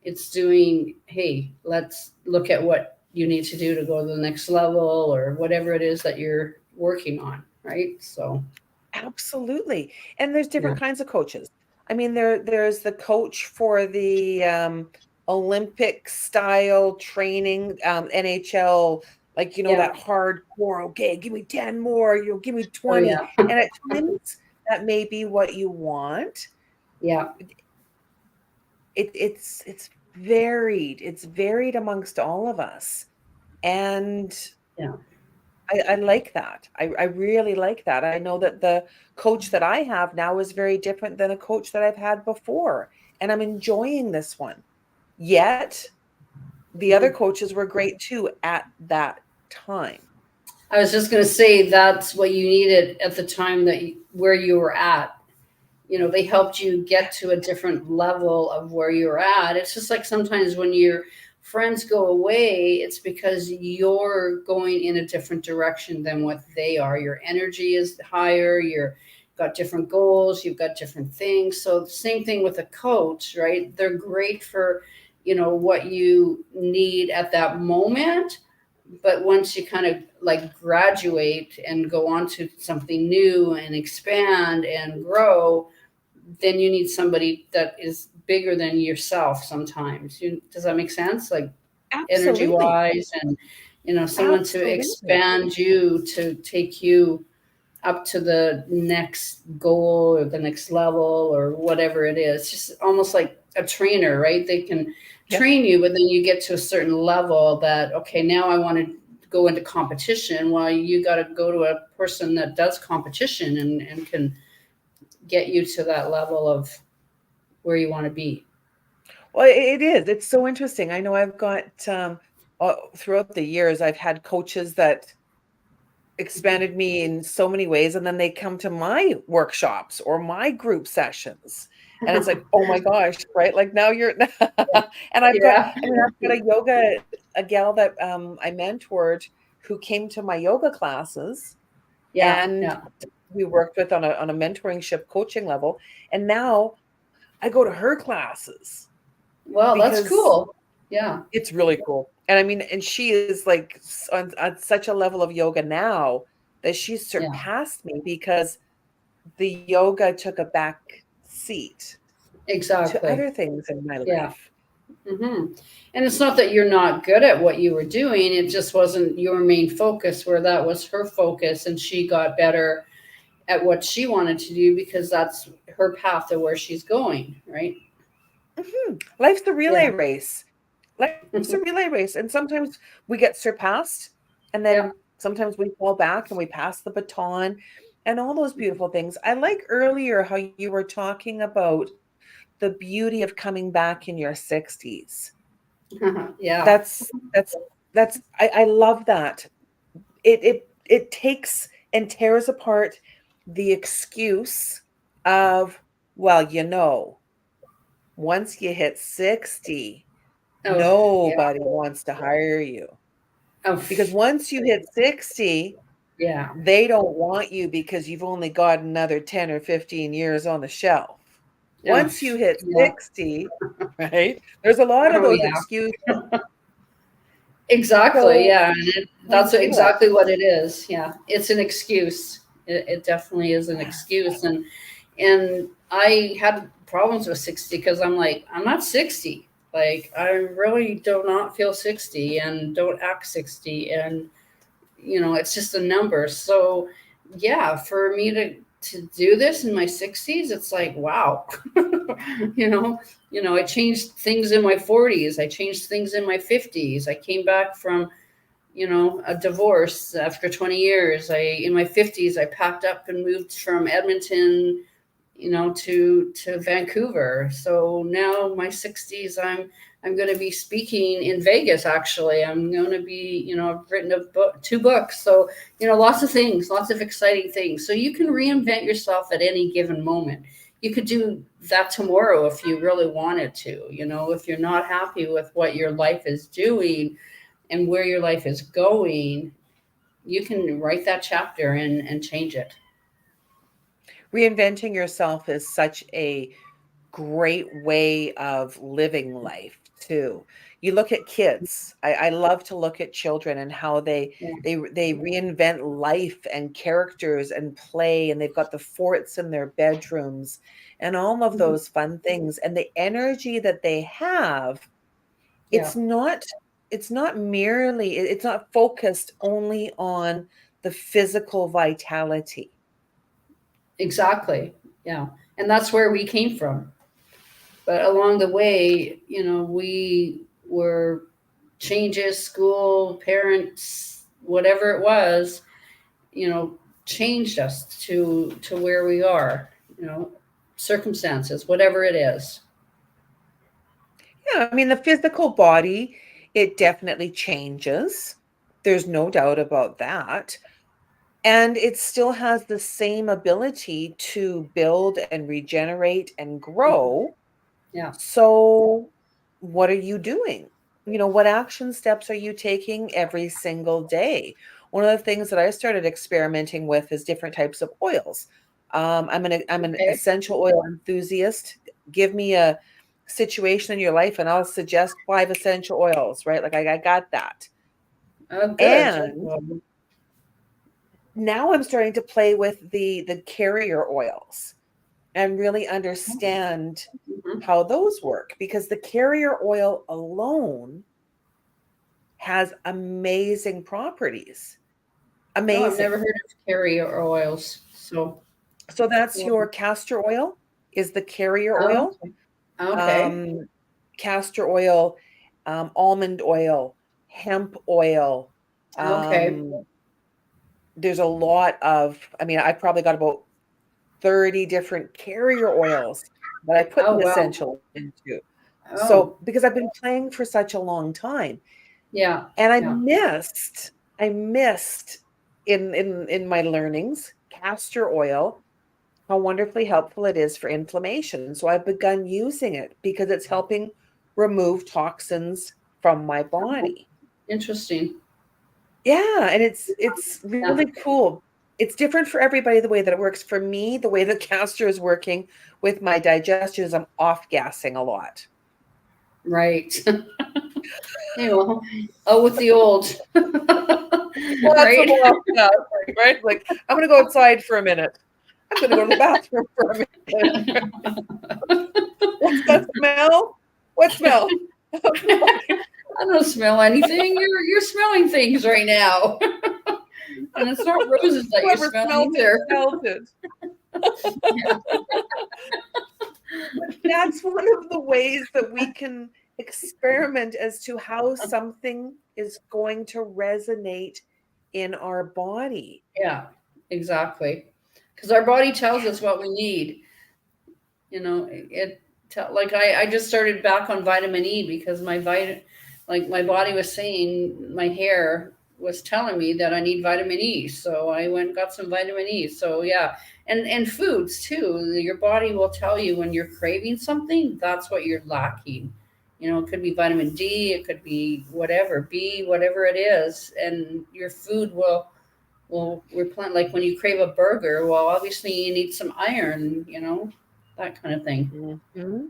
B: It's doing, hey, let's look at what you need to do to go to the next level, or whatever it is that you're working on, right? So
A: absolutely. And there's
B: yeah.
A: different kinds of coaches. I mean, there's the coach for the Olympic style training, NHL, like,
B: Yeah.
A: that hardcore, okay, give me 10 more, give me
B: Oh
A: 20.
B: yeah.
A: And at times that may be what you want.
B: Yeah.
A: It's varied. It's varied amongst all of us. And
B: Yeah.
A: I like that. I really like that. I know that the coach that I have now is very different than a coach that I've had before, and I'm enjoying this one. Yet the other
B: Mhm.
A: coaches were great too at that time.
B: I was just going to say that's what you needed at the time where you were at. They helped you get to a different level of where you're at. It's just like sometimes when your friends go away, it's because you're going in a different direction than what they are. Your energy is higher, you've got different goals, you've got different things. So same thing with a coach, right? They're great for, what you need at that moment. But once you kind of like graduate and go on to something new and expand and grow, then you need somebody that is bigger than yourself sometimes. Does that make sense? Like energy
A: Absolutely.
B: wise, and someone to
A: Absolutely.
B: expand you, to take you up to the next goal or the next level or whatever it is. Just almost like a trainer, right? They can
A: Yeah.
B: train you, but then you get to a certain level that, okay, now I want to go into competition. Well, you got to go to a person that does competition and can get you to that level of where you want to be.
A: Well, it is. It's so interesting. I know I've got throughout the years, I've had coaches that expanded me in so many ways, and then they come to my workshops or my group sessions, and it's like, oh my gosh, right? Like now you're and
B: Yeah.
A: I've got a gal that I mentored who came to my yoga classes,
B: Yeah.
A: and
B: Yeah.
A: we worked with on a mentoringship coaching level, and now I go to her classes
B: Well, that's
A: because
B: cool. Yeah.
A: it's really cool. And I mean, and she is like on such a level of yoga now that she's
B: Yeah.
A: surpassed me because the yoga took a back seat to
B: Exactly.
A: other things in my
B: Yeah.
A: life.
B: hmm And it's not that you're not good at what you were doing. It just wasn't your main focus, where that was her focus, and she got better at what she wanted to do because that's her path of where she's going. Right.
A: Life's a relay
B: Yeah.
A: race. Life's a relay race. And sometimes we get surpassed, and
B: Yeah.
A: then sometimes we fall back and we pass the baton and all those beautiful things. I like earlier how you were talking about the beauty of coming back in your 60s.
B: Yeah.
A: That's I love that. It takes and tears apart the excuse of, well, once you hit 60,
B: Oh, yeah.
A: nobody wants to hire you.
B: Oh,
A: Because once you hit 60,
B: yeah.
A: they don't want you because you've only got another 10 or 15 years on the shelf.
B: Oh,
A: Once you hit
B: yeah.
A: 60, right? There's a lot of
B: Oh,
A: those
B: yeah.
A: excuses.
B: Exactly.
A: So
B: Yeah. And
A: we
B: that's
A: do it.
B: exactly what it is. Yeah. It's an excuse. It definitely is an excuse. And I had problems with 60 because I'm like, I'm not 60. Like, I really do not feel 60 and don't act 60. And, it's just a number. So, yeah, for me to do this in my 60s, it's like, wow. you know, I changed things in my 40s. I changed things in my 50s. I came back from, a divorce after 20 years. In my 50s, I packed up and moved from Edmonton to Vancouver. So now my 60s, I'm going to be speaking in Vegas. Actually, I'm going to be, I've written a book, 2 books. So lots of things, lots of exciting things. So you can reinvent yourself at any given moment. You could do that tomorrow if you really wanted to. If you're not happy with what your life is doing and where your life is going, you can write that chapter and change it.
A: Reinventing yourself is such a great way of living life too. You look at kids. I love to look at children and how
B: Yeah.
A: they reinvent life and characters and play, and they've got the forts in their bedrooms and all of
B: Mhm.
A: those fun things. And the energy that they have,
B: Yeah.
A: it's not it's not merely it's not focused only on the physical vitality.
B: Exactly. Yeah. And that's where we came from. But along the way, we were changes, school, parents, whatever it was, you know, changed us to where we are, you know, circumstances, whatever it is.
A: Yeah, I mean, the physical body, it definitely changes. There's no doubt about that. And it still has the same ability to build and regenerate and
B: Mhm.
A: grow.
B: Yeah.
A: So, what are you doing? What action steps are you taking every single day? One of the things that I started experimenting with is different types of oils. I'm an
B: Okay.
A: essential oil enthusiast. Give me a situation in your life, and I'll suggest 5 essential oils. Right? Like I got that.
B: Oh, good.
A: And
B: Well,
A: now I'm starting to play with the carrier oils and really understand
B: mhm.
A: how those work, because the carrier oil alone has amazing properties.
B: Oh, I've
A: Amazing.
B: never heard of carrier oils. So,
A: So that's
B: well,
A: your castor oil is the carrier
B: oh,
A: oil.
B: okay. Okay.
A: Um, Castor oil, almond oil, hemp oil.
B: Okay.
A: Um, there's a lot of, I mean, I've probably got about 30 different carrier oils that I put
B: Oh,
A: an
B: wow.
A: essential into.
B: Oh,
A: So, because I've been playing for such a long time,
B: yeah.
A: and
B: Yeah.
A: I missed in my learnings castor oil, how wonderfully helpful it is for inflammation. So I've begun using it because it's helping remove toxins from my
B: Oh,
A: body.
B: interesting.
A: Yeah, and it's
B: Yeah.
A: really cool. It's different for everybody the way that it works. For me, the way that castor is working with my digestion is I'm off gassing a lot.
B: Right. Yeah, well, oh, with the old,
A: Lots of
B: right?
A: off gassing, right? Like I'm gonna go outside for a minute. I'm gonna go to the bathroom for a minute. What's that smell? What smell?
B: I don't smell anything. You're smelling things right now, and it's not roses that you're
A: Whoever
B: smelling
A: smelt it
B: either.
A: smelt it.
B: Yeah.
A: But that's one of the ways that we can experiment as to how something is going to resonate in our body.
B: Yeah, exactly. Because our body tells us what we need. Like I just started back on vitamin E because like my body was saying my hair was telling me that I need vitamin E. So I went and got some vitamin E. So yeah. And foods too. Your body will tell you when you're craving something, that's what you're lacking. It could be vitamin D, it could be whatever, B, whatever it is, and your food will replant. Like when you crave a burger, well, obviously you need some iron, that kind of thing.
A: Mhm.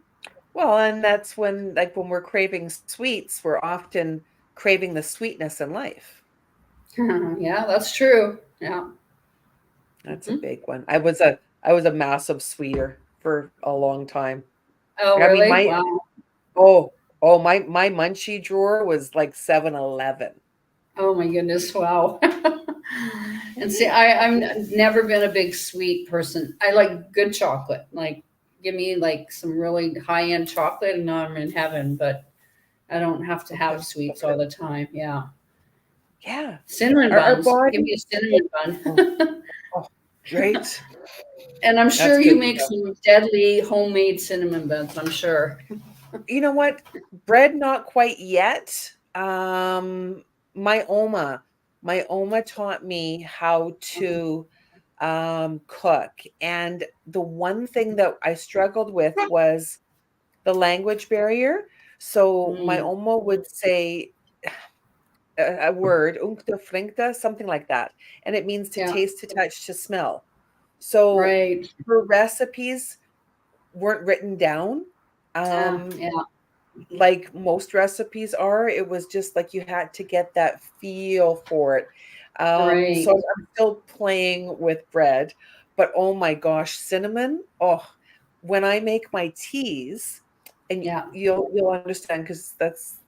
A: Well, and that's when, like, when we're craving sweets, we're often craving the sweetness in life.
B: Yeah, that's true. Yeah.
A: That's a
B: Hmm.
A: big one. I was a massive sweeter for a long time.
B: Oh,
A: I mean,
B: really?
A: my
B: Wow.
A: my munchie drawer was like 7-Eleven.
B: Oh my goodness. Wow. And see,
A: Mhm.
B: I'm never been a big sweet person. I like good chocolate. Like, give me like some really high end chocolate, and now I'm in heaven. But I don't have to have
A: Okay.
B: sweets all
A: Okay.
B: the time. Yeah.
A: Yeah.
B: Cinnamon
A: Our
B: buns. Give
A: body.
B: me a cinnamon
A: Oh,
B: bun.
A: oh, right.
B: And I'm
A: That's
B: sure you
A: good
B: make
A: stuff.
B: some deadly homemade cinnamon buns, I'm sure.
A: You know what? Bread, not quite yet. My Oma, my Oma taught me how to cook. And the one thing that I struggled with was the language barrier. So my
B: Mm,
A: Oma would say a word, unkta frinkta, something like that. And it means to
B: yeah,
A: taste, to touch, to smell. So
B: right.
A: her recipes weren't written down.
B: Ah,
A: Um,
B: yeah,
A: like most recipes are. It was just like you had to get that feel for it. So
B: right.
A: I'm still playing with bread, but oh my gosh, cinnamon. Oh, when I make my teas, and
B: Yeah,
A: you'll understand because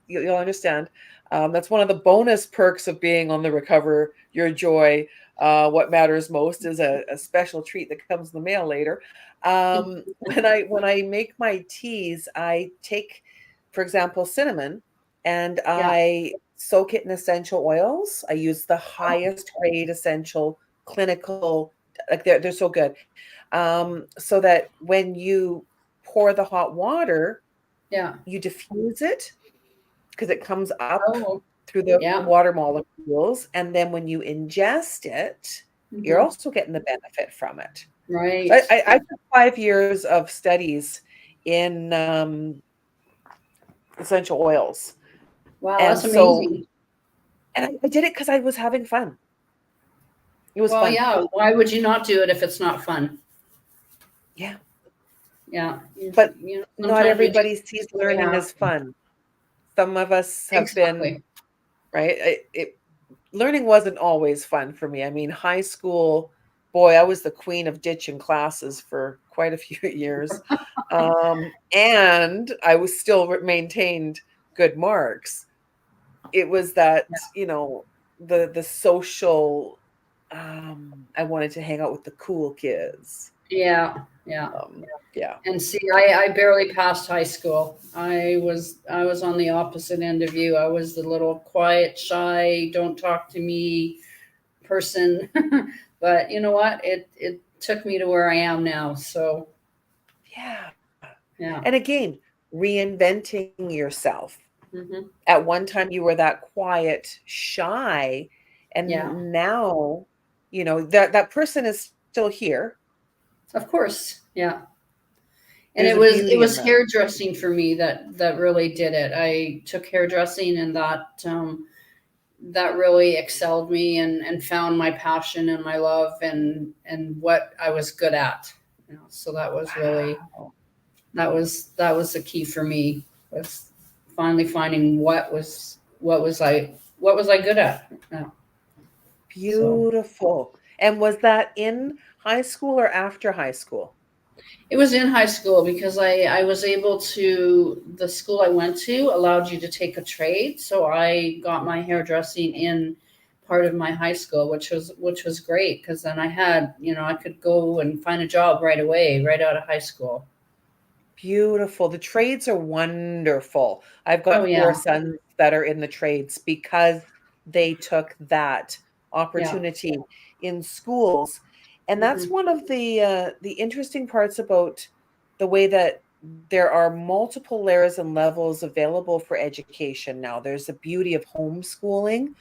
A: you'll understand. That's one of the bonus perks of being on the Recover Your Joy. What matters most is a special treat that comes in the mail later. When I make my teas, I take, for example, cinnamon, and
B: yeah.
A: I soak it in essential oils. I use the
B: Oh,
A: highest grade essential clinical, like they're so good. So that when you pour the hot water,
B: yeah.
A: you diffuse it because it comes up
B: Oh,
A: through the
B: yeah.
A: water molecules, and then when you ingest it, you're
B: Hmm.
A: also getting the benefit from it. So
B: Right.
A: I took 5 years of studies in essential oils.
B: Wow,
A: And
B: that's
A: so,
B: amazing.
A: and I did it because I was having fun. It was
B: Well,
A: fun.
B: yeah. Why would you not do it if it's not fun?
A: Yeah.
B: Yeah.
A: But not
B: Sometimes we do
A: everybody sees
B: what we
A: learning
B: have.
A: as fun. Some of us have been,
B: Exactly.
A: right? Learning wasn't always fun for me. I mean, high school, boy, I was the queen of ditching classes for quite a few years. And I was still maintained good marks. It was that, the social, I wanted to hang out with the cool kids.
B: Yeah. Yeah.
A: Yeah.
B: And see, I barely passed high school. I was on the opposite end of you. I was the little quiet, shy, don't talk to me person. But you know what? It took me to where I am now. So
A: Yeah.
B: yeah.
A: And again, reinventing yourself.
B: Hmm.
A: At one time, you were that quiet, shy,
B: Yeah.
A: and now, that person is still here.
B: Of course. Yeah. And
A: There's
B: it
A: a
B: was it
A: beauty in
B: was
A: that.
B: hairdressing for me that really did it. I took hairdressing, and that really excelled me, and found my passion and my love, and what I was good at. So that was really
A: Wow.
B: that was the key for me, was finally finding what was I good at. Yeah. So
A: Beautiful. And was that in high school or after high school?
B: it was in high school, because I was able to, the school I went to allowed you to take a trade. So I got my hairdressing in part of my high school, which was great, because then I could go and find a job right away, right out of high school.
A: Beautiful. The trades are wonderful. I've
B: Oh
A: got four
B: yeah.
A: sons that are in the trades because they took that
B: Yeah.
A: opportunity in schools. And that's
B: Hmm.
A: one of the interesting parts about the way that there are multiple layers and levels available for education now. There's the beauty of homeschooling.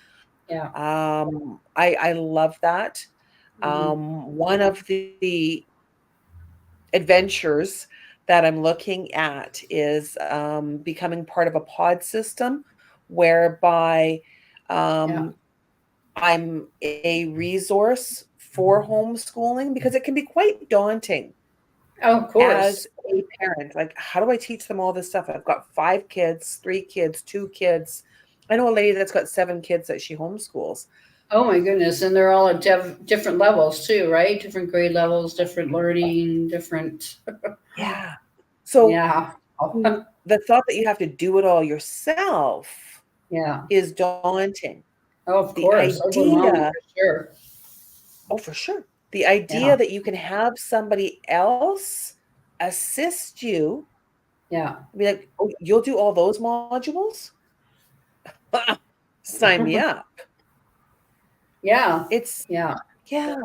B: Yeah.
A: I love that.
B: Hmm.
A: One of the adventures that I'm looking at is becoming part of a pod system whereby
B: Yeah.
A: um, I'm a resource for homeschooling because it can be quite daunting
B: Oh, of
A: as
B: course.
A: a parent. Like, how do I teach them all this stuff? I've got 5 kids, 3 kids, 2 kids. I know a lady that's got 7 kids that she homeschools.
B: Oh my goodness, and they're all at different levels too, right? Different grade levels, different learning, different.
A: Yeah. So
B: Yeah.
A: the thought that you have to do it all yourself
B: Yeah.
A: is daunting.
B: Oh, of
A: The
B: course. Overwhelming
A: idea,
B: for sure.
A: oh, for sure. The
B: Yeah.
A: idea that you can have somebody else assist you,
B: Yeah.
A: be like, oh, you'll do all those modules? Sign me up.
B: Yeah.
A: It's,
B: Yeah.
A: yeah,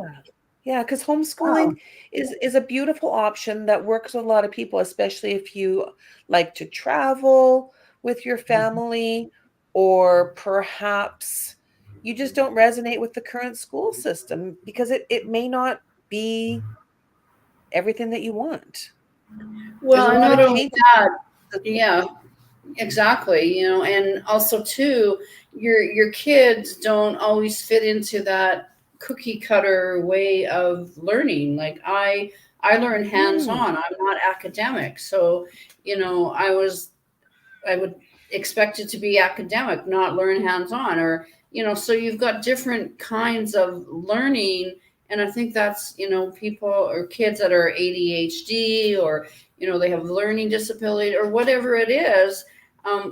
A: Yeah, because
B: Wow.
A: homeschooling is a beautiful option that works with a lot of people, especially if you like to travel with your family, or perhaps you just don't resonate with the current school system because it may not be everything that you want. There's a
B: Well, and
A: lot
B: not
A: of
B: only
A: changes.
B: that, yeah, exactly. And also too, your kids don't always fit into that cookie cutter way of learning. Like I learn hands
A: Mm,
B: on. I'm not academic, so I would expect it to be academic, not learn hands on, or so you've got different kinds of learning. And I think that's, people or kids that are ADHD, or they have learning disability or whatever it is,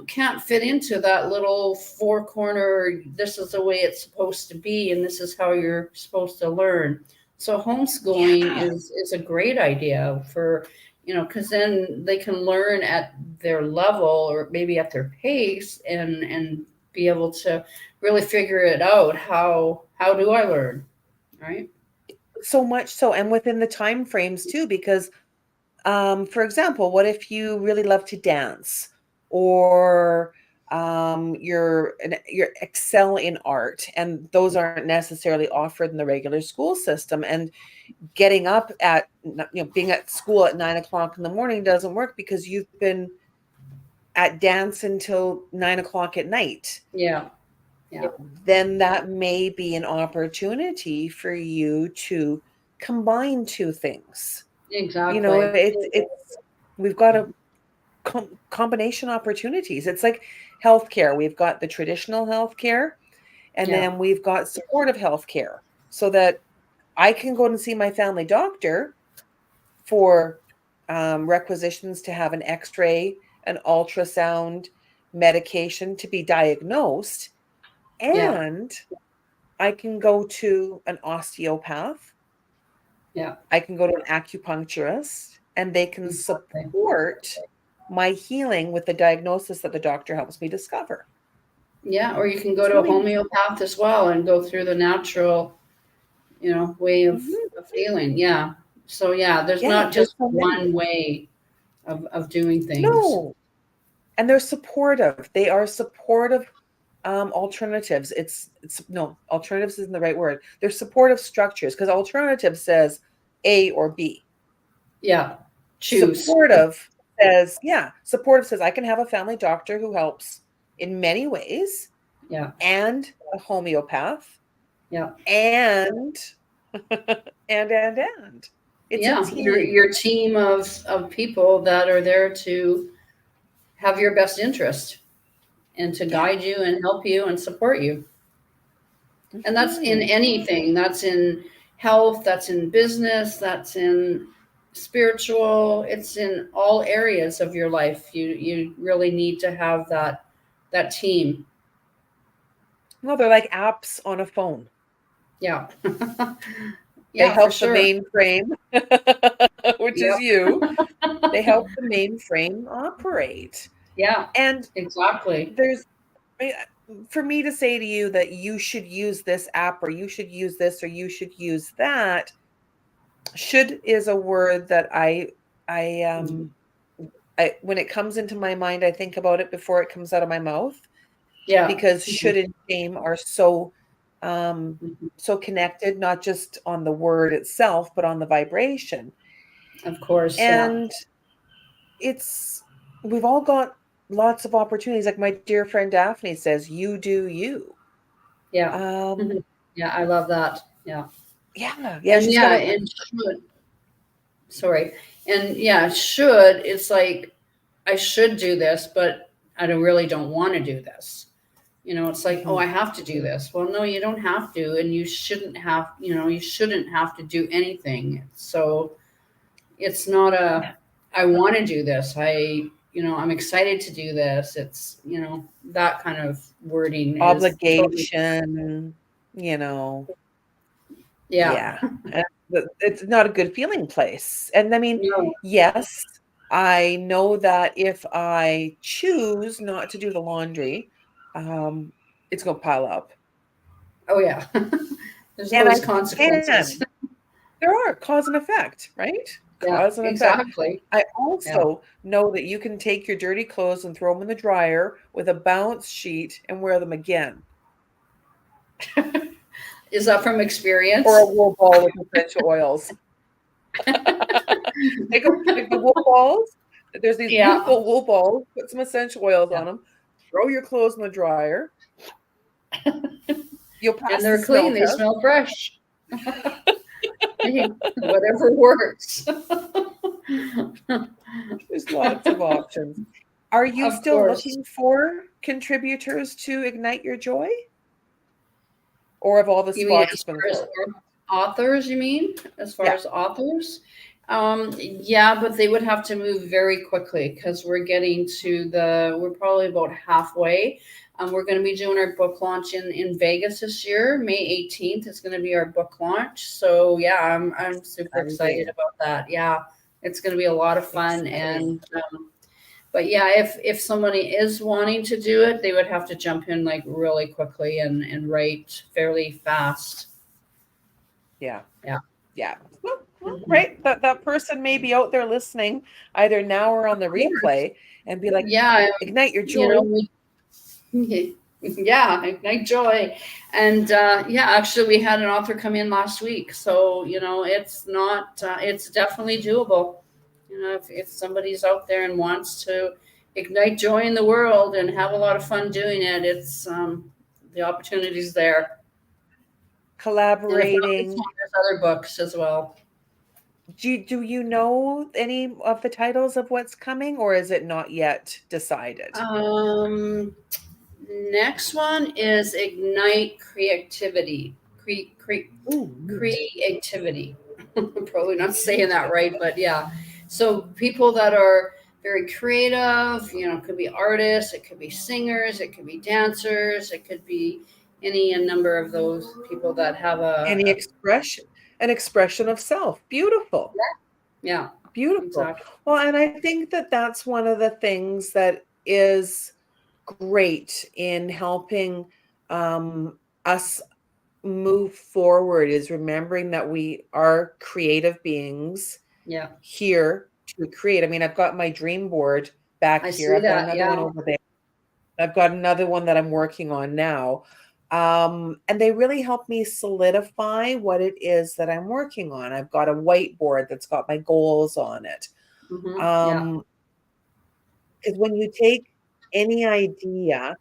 B: can't fit into that little four corner, this is the way it's supposed to be and this is how you're supposed to learn. So homeschooling
A: yeah.
B: is a great idea for, because then they can learn at their level or maybe at their pace, and be able to really figure it out. How do I learn, right?
A: So much so, and within the time frames too, because for example, what if you really love to dance, or you're excel in art, and those aren't necessarily offered in the regular school system, and getting up at being at school at 9 o'clock in the morning doesn't work because you've been at dance until 9 o'clock at night.
B: Yeah, yeah,
A: Then that may be an opportunity for you to combine two things.
B: exactly.
A: It's we've got a combination opportunities. It's like healthcare. We've got the traditional healthcare, and
B: Yeah,
A: then we've got supportive healthcare, so that I can go and see my family doctor for requisitions to have an X-ray, an ultrasound, medication to be diagnosed,
B: yeah,
A: and I can go to an osteopath.
B: yeah,
A: I can go to an acupuncturist, and they can
B: exactly.
A: support my healing with the diagnosis that the doctor helps me discover.
B: Yeah, or you can go
A: It's
B: to a
A: really
B: homeopath as well and go through the natural, way
A: mhm.
B: of healing. Yeah. So yeah, there's
A: Yeah,
B: not
A: there's
B: just
A: so many.
B: one way of doing things.
A: No, and they're supportive. They are supportive alternatives. It's no, alternatives isn't the right word. They're supportive structures, because alternative says A or B.
B: Yeah. Choose.
A: Supportive says, yeah, supportive says I can have a family doctor who helps in many ways,
B: Yeah.
A: and a homeopath,
B: Yeah.
A: and and it's a
B: Yeah.
A: team.
B: Your team of people that are there to have your best interest and to
A: Yeah.
B: guide you and help you and support you. And that's in
A: Mhm.
B: anything. That's in health, that's in business, that's in spiritual, it's in all areas of your life. You really need to have that team.
A: No, they're like apps on a phone.
B: Yeah.
A: They
B: Yeah, for
A: help the
B: sure.
A: mainframe, which is
B: Yep.
A: you. They help the mainframe operate.
B: Yeah,
A: And
B: exactly.
A: there's eh, for me to say to you that you should use this app, or you should use this, or you should use that, should is a word that I
B: Mhm.
A: I when it comes into my mind, I think about it before it comes out of my mouth,
B: Yeah.
A: because
B: Mhm.
A: should and shame are so
B: Mhm.
A: so connected, not just on the word itself, but on the vibration.
B: Of course. Yeah.
A: And it's we've all got lots of opportunities. Like my dear friend Daphne says, you do you.
B: Yeah.
A: Um,
B: Mhm. Yeah, I love that. Yeah.
A: yeah,
B: And
A: she's got
B: yeah,
A: a
B: and should, sorry. And yeah, should, it's like I should do this, but I don't want to do this. It's like, oh,
A: mhm.
B: I have to do this. Well, no, you don't have to, and you shouldn't have to do anything. So it's not a, I want to do this. I'm excited to do this. It's, that kind of wording is totally,
A: Obligation, you know.
B: yeah.
A: Yeah. It's not a good feeling place. And I mean,
B: No.
A: yes, I know that if I choose not to do the laundry, it's going to pile up.
B: Oh, yeah. There's
A: And
B: always
A: I
B: consequences.
A: can. There are cause and effect, right?
B: Yeah,
A: Cause and effect.
B: exactly.
A: I
B: Yeah.
A: also know that you can take your dirty clothes and throw them in the dryer with a bounce sheet and wear them again,
B: Is that from
A: or a
B: experience?
A: wool ball with essential oils. Take the wool balls. There's these
B: Yeah.
A: beautiful wool balls. Put some essential oils
B: Yeah.
A: on them. Throw your clothes in the dryer. You'll
B: And
A: pass the
B: they're
A: smell
B: clean. They
A: test.
B: smell fresh. Hey, whatever works.
A: There's lots of options. Are you
B: Of
A: still
B: course.
A: looking for contributors to ignite your joy? Or have all the
B: You mean
A: spots
B: as
A: been
B: far as
A: filled?
B: authors, you mean? As far
A: Yeah.
B: as authors? Yeah, but they would have to move very quickly because we're probably about halfway. We're going to be doing our book launch in Vegas this year. May 18th is going to be our book launch. So yeah, I'm super excited
A: Exciting.
B: about that. Yeah, it's going to be a lot of fun.
A: Exciting.
B: And but yeah, if somebody is wanting to do it, they would have to jump in like really quickly and write fairly fast.
A: Yeah.
B: Yeah.
A: Yeah. Well,
B: Mhm.
A: great. That person may be out there listening either now or on the replay and be like,
B: Yeah,
A: ignite your
B: you
A: joy.
B: know, yeah, ignite joy. And yeah, actually, we had an author come in last week. So, it's not, it's definitely doable. If somebody's out there and wants to ignite joy in the world and have a lot of fun doing it, the opportunity's there. And if not this
A: Collaborating.
B: one, there's other books as well.
A: Do you know any of the titles of what's coming, or is it not yet decided?
B: Um, Next one is ignite creativity.
A: Ooh, neat.
B: Creativity. I'm probably not saying that right, but yeah. So people that are very creative, it could be artists, it could be singers, it could be dancers, it could be any a number of those people that have
A: Any expression, an expression of self. Beautiful.
B: yeah,
A: Beautiful.
B: exactly.
A: Well, and I think that that's one of the things that is great in helping us move forward is remembering that we are creative beings
B: Yeah,
A: here to create. I mean, I've got my dream board back
B: I
A: here.
B: see
A: I've got
B: that.
A: another one
B: Yeah.
A: over there. I've got another one that I'm working on now. And they really help me solidify what it is that I'm working on. I've got a whiteboard that's got my goals on it.
B: Yeah.
A: Because when you take any idea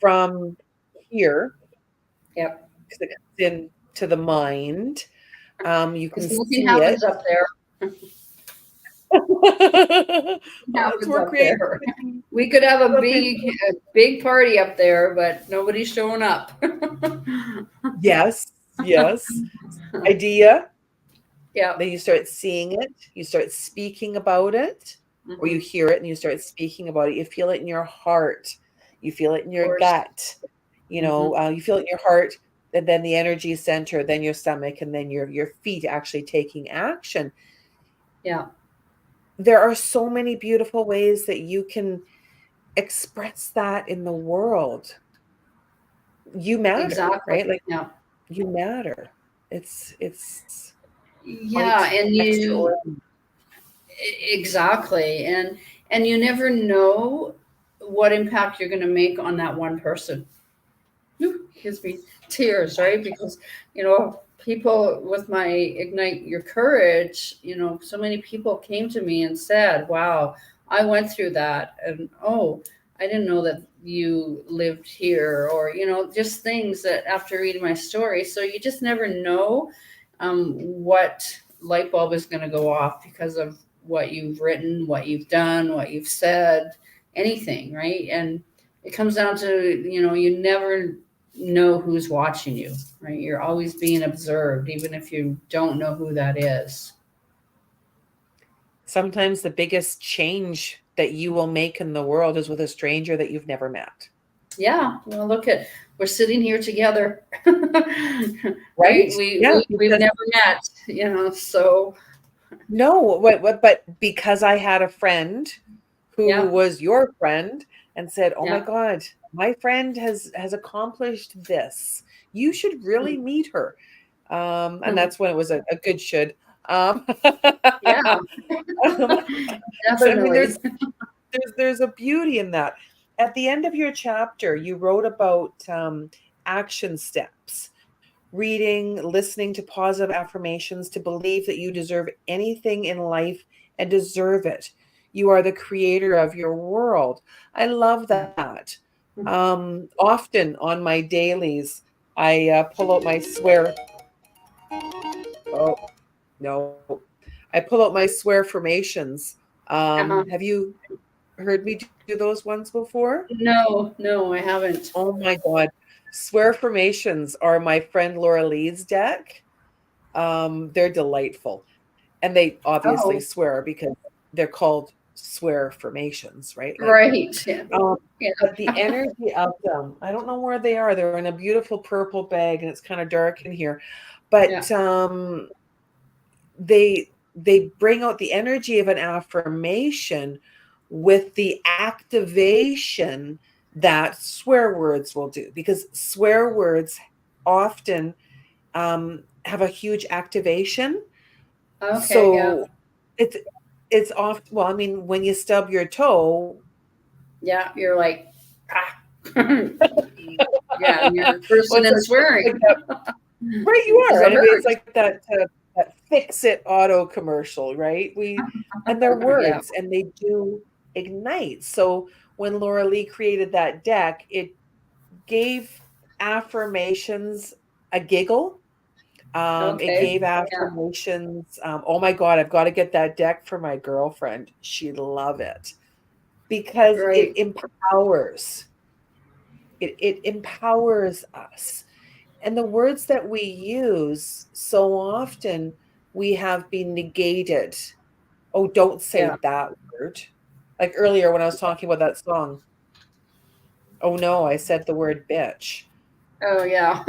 A: from here,
B: Yep.
A: because it comes into the mind, you can
B: Because nothing
A: see
B: happens
A: it.
B: up there.
A: Well, that's
B: Happens
A: where
B: up there.
A: creativity
B: We could have
A: something.
B: a big party up there, but nobody's showing up.
A: Yes, yes. Idea,
B: Yeah,
A: then you start seeing it, you start speaking about it, or you
B: of
A: hear it and you start speaking about it. You feel it in your heart, you feel it in your
B: course.
A: gut,
B: Hmm.
A: you feel it in your heart, and then the energy center, then your stomach, and then your feet actually taking action.
B: Yeah,
A: There are so many beautiful ways that you can express that in the world. You matter,
B: exactly.
A: right? Like
B: Yeah,
A: you matter. It's
B: yeah,
A: quite
B: and you
A: extraordinary.
B: exactly, and you never know what impact you're going to make on that one person. Whew, gives me tears, right? Because, people with my Ignite Your Courage, so many people came to me and said, wow, I went through that. And oh, I didn't know that you lived here, or, just things that after reading my story. So you just never know what light bulb is going to go off because of what you've written, what you've done, what you've said, anything, right? And it comes down to, you never know who's watching you, right? You're always being observed, even if you don't know who that is.
A: Sometimes the biggest change that you will make in the world is with a stranger that you've never met.
B: Yeah, well, we're sitting here together,
A: Right?
B: right?
A: Yeah,
B: We've
A: because
B: never met, so
A: no, but because I had a friend who
B: yeah,
A: was your friend and said, "Oh my
B: yeah,
A: God, my friend has accomplished this. You should really meet her." And that's when it was a good should. Um,
B: Yeah,
A: um, but I mean,
B: definitely.
A: there's a beauty in that. At the end of your chapter, you wrote about action steps, reading, listening to positive affirmations to believe that you deserve anything in life and deserve it. You are the creator of your world. I love
B: Yeah.
A: that. Often on my dailies, I pull out my swear. Oh, no. I pull out my swear formations.
B: Uh-huh.
A: Have you heard me do those ones before?
B: No, no, I haven't.
A: Oh my God. Swear formations are my friend Laura Lee's deck. They're delightful. And they obviously
B: Oh,
A: swear because they're called swear formations, right? Like,
B: right. Yeah.
A: um,
B: Yeah.
A: but the energy of them, I don't know where they are. They're in a beautiful purple bag and it's kind of dark in here.
B: Yeah.
A: But they bring out the energy of an affirmation with the activation that swear words will do because swear words often have a huge activation.
B: Okay. Yeah.
A: So it's it's off. Well, I mean, when you stub your toe,
B: Yeah. You're like, ah. Yeah, and you're
A: well,
B: cursing and
A: it's
B: swearing
A: like that, right? You
B: because
A: are,
B: it
A: and I mean, it's
B: hurts.
A: like that fix it auto commercial, right? And they're
B: Yeah.
A: words, and they do ignite. So when Laura Lee created that deck, it gave affirmations a giggle. It
B: Okay.
A: gave
B: Yeah.
A: affirmations. Oh my God, I've got to get that deck for my girlfriend. She'd love it because it
B: Right.
A: empowers. It empowers us. And the words that we use so often we have been negated. Oh, don't
B: Yeah.
A: say that word. Like earlier when I was talking about that song. Oh no, I said the word bitch.
B: Oh, yeah.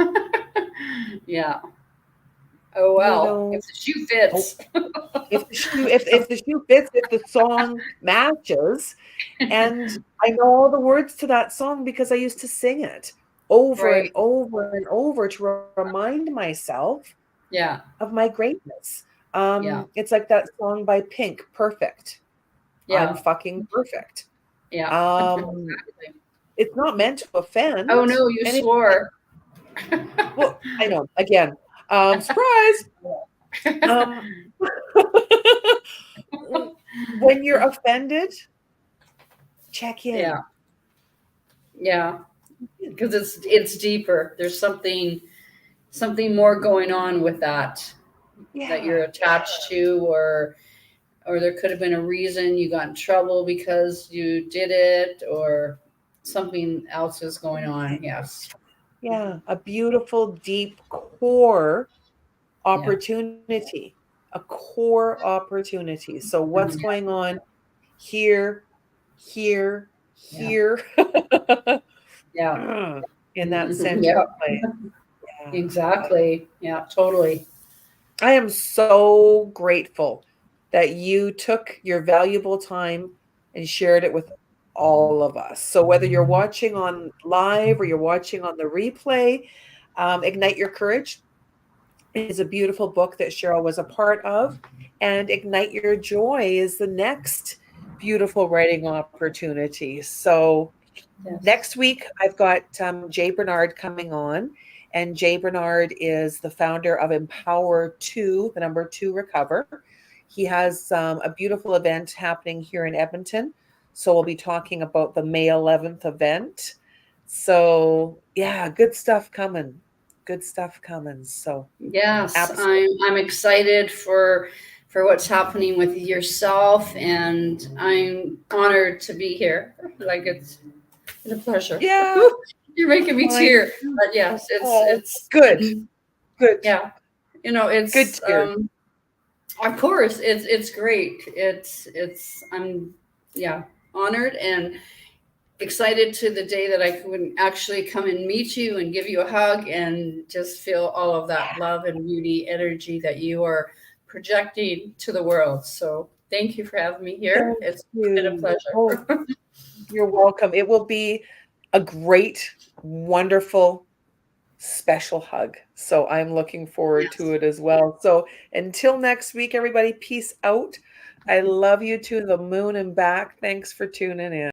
B: Yeah. Oh,
A: You
B: well. If
A: know,
B: the shoe
A: oh,
B: fits.
A: if the shoe fits, if the song matches, and I know all the words to that song because I used to sing it over and
B: Right.
A: over and over to remind myself
B: Yeah.
A: of my greatness.
B: Yeah.
A: It's like that song by Pink, Perfect. I'm
B: Yeah.
A: fucking perfect.
B: Yeah.
A: Um, it's not meant to offend
B: Oh, no, you
A: anything.
B: swore.
A: Well, I know. Again, surprise. Um, when you're offended, check
B: Yeah.
A: in.
B: Yeah. Because it's deeper. There's something more going on with that you're
A: Yeah,
B: attached to, or there could have been a reason you got in trouble because you did it, or something else is going on. Yes.
A: yeah. A beautiful, deep core
B: Yeah.
A: opportunity. A core opportunity. So what's
B: Mhm.
A: going on here, here,
B: Yeah.
A: here
B: Yeah.
A: in that
B: Mhm.
A: center
B: Yeah.
A: place. Yeah.
B: Exactly. Yeah. Totally.
A: I am so grateful that you took your valuable time and shared it with all of us. So whether you're watching on live or you're watching on the replay, Ignite Your Courage is a beautiful book that Cheryl was a part of. And Ignite Your Joy is the next beautiful writing opportunity. So
B: Yes.
A: next week, I've got Jay Bernard coming on. And Jay Bernard is the founder of Empower 2, the number 2 Recover. He has a beautiful event happening here in Edmonton. So we'll be talking about the May 11th event. So, yeah, good stuff coming. Good stuff coming. So,
B: Yes.
A: absolutely.
B: I'm excited for what's happening with yourself, and I'm honored to be here. Like it's a pleasure.
A: Yeah,
B: You're making me
A: mine.
B: tear. But yes,
A: Oh, good, good,
B: yeah.
A: good
B: It's
A: tears.
B: of course it's great. It's I'm yeah honored and excited to the day that I can actually come and meet you and give you a hug and just feel all of that love and beauty energy that you are projecting to the world. So thank you for having me here.
A: Thank
B: It's been a
A: you. Oh,
B: pleasure.
A: you're welcome. It will be a great, wonderful special hug. So I'm looking forward to
B: Yes.
A: it as well. So until next week, everybody, peace out. I love you to the moon and back. Thanks for tuning in.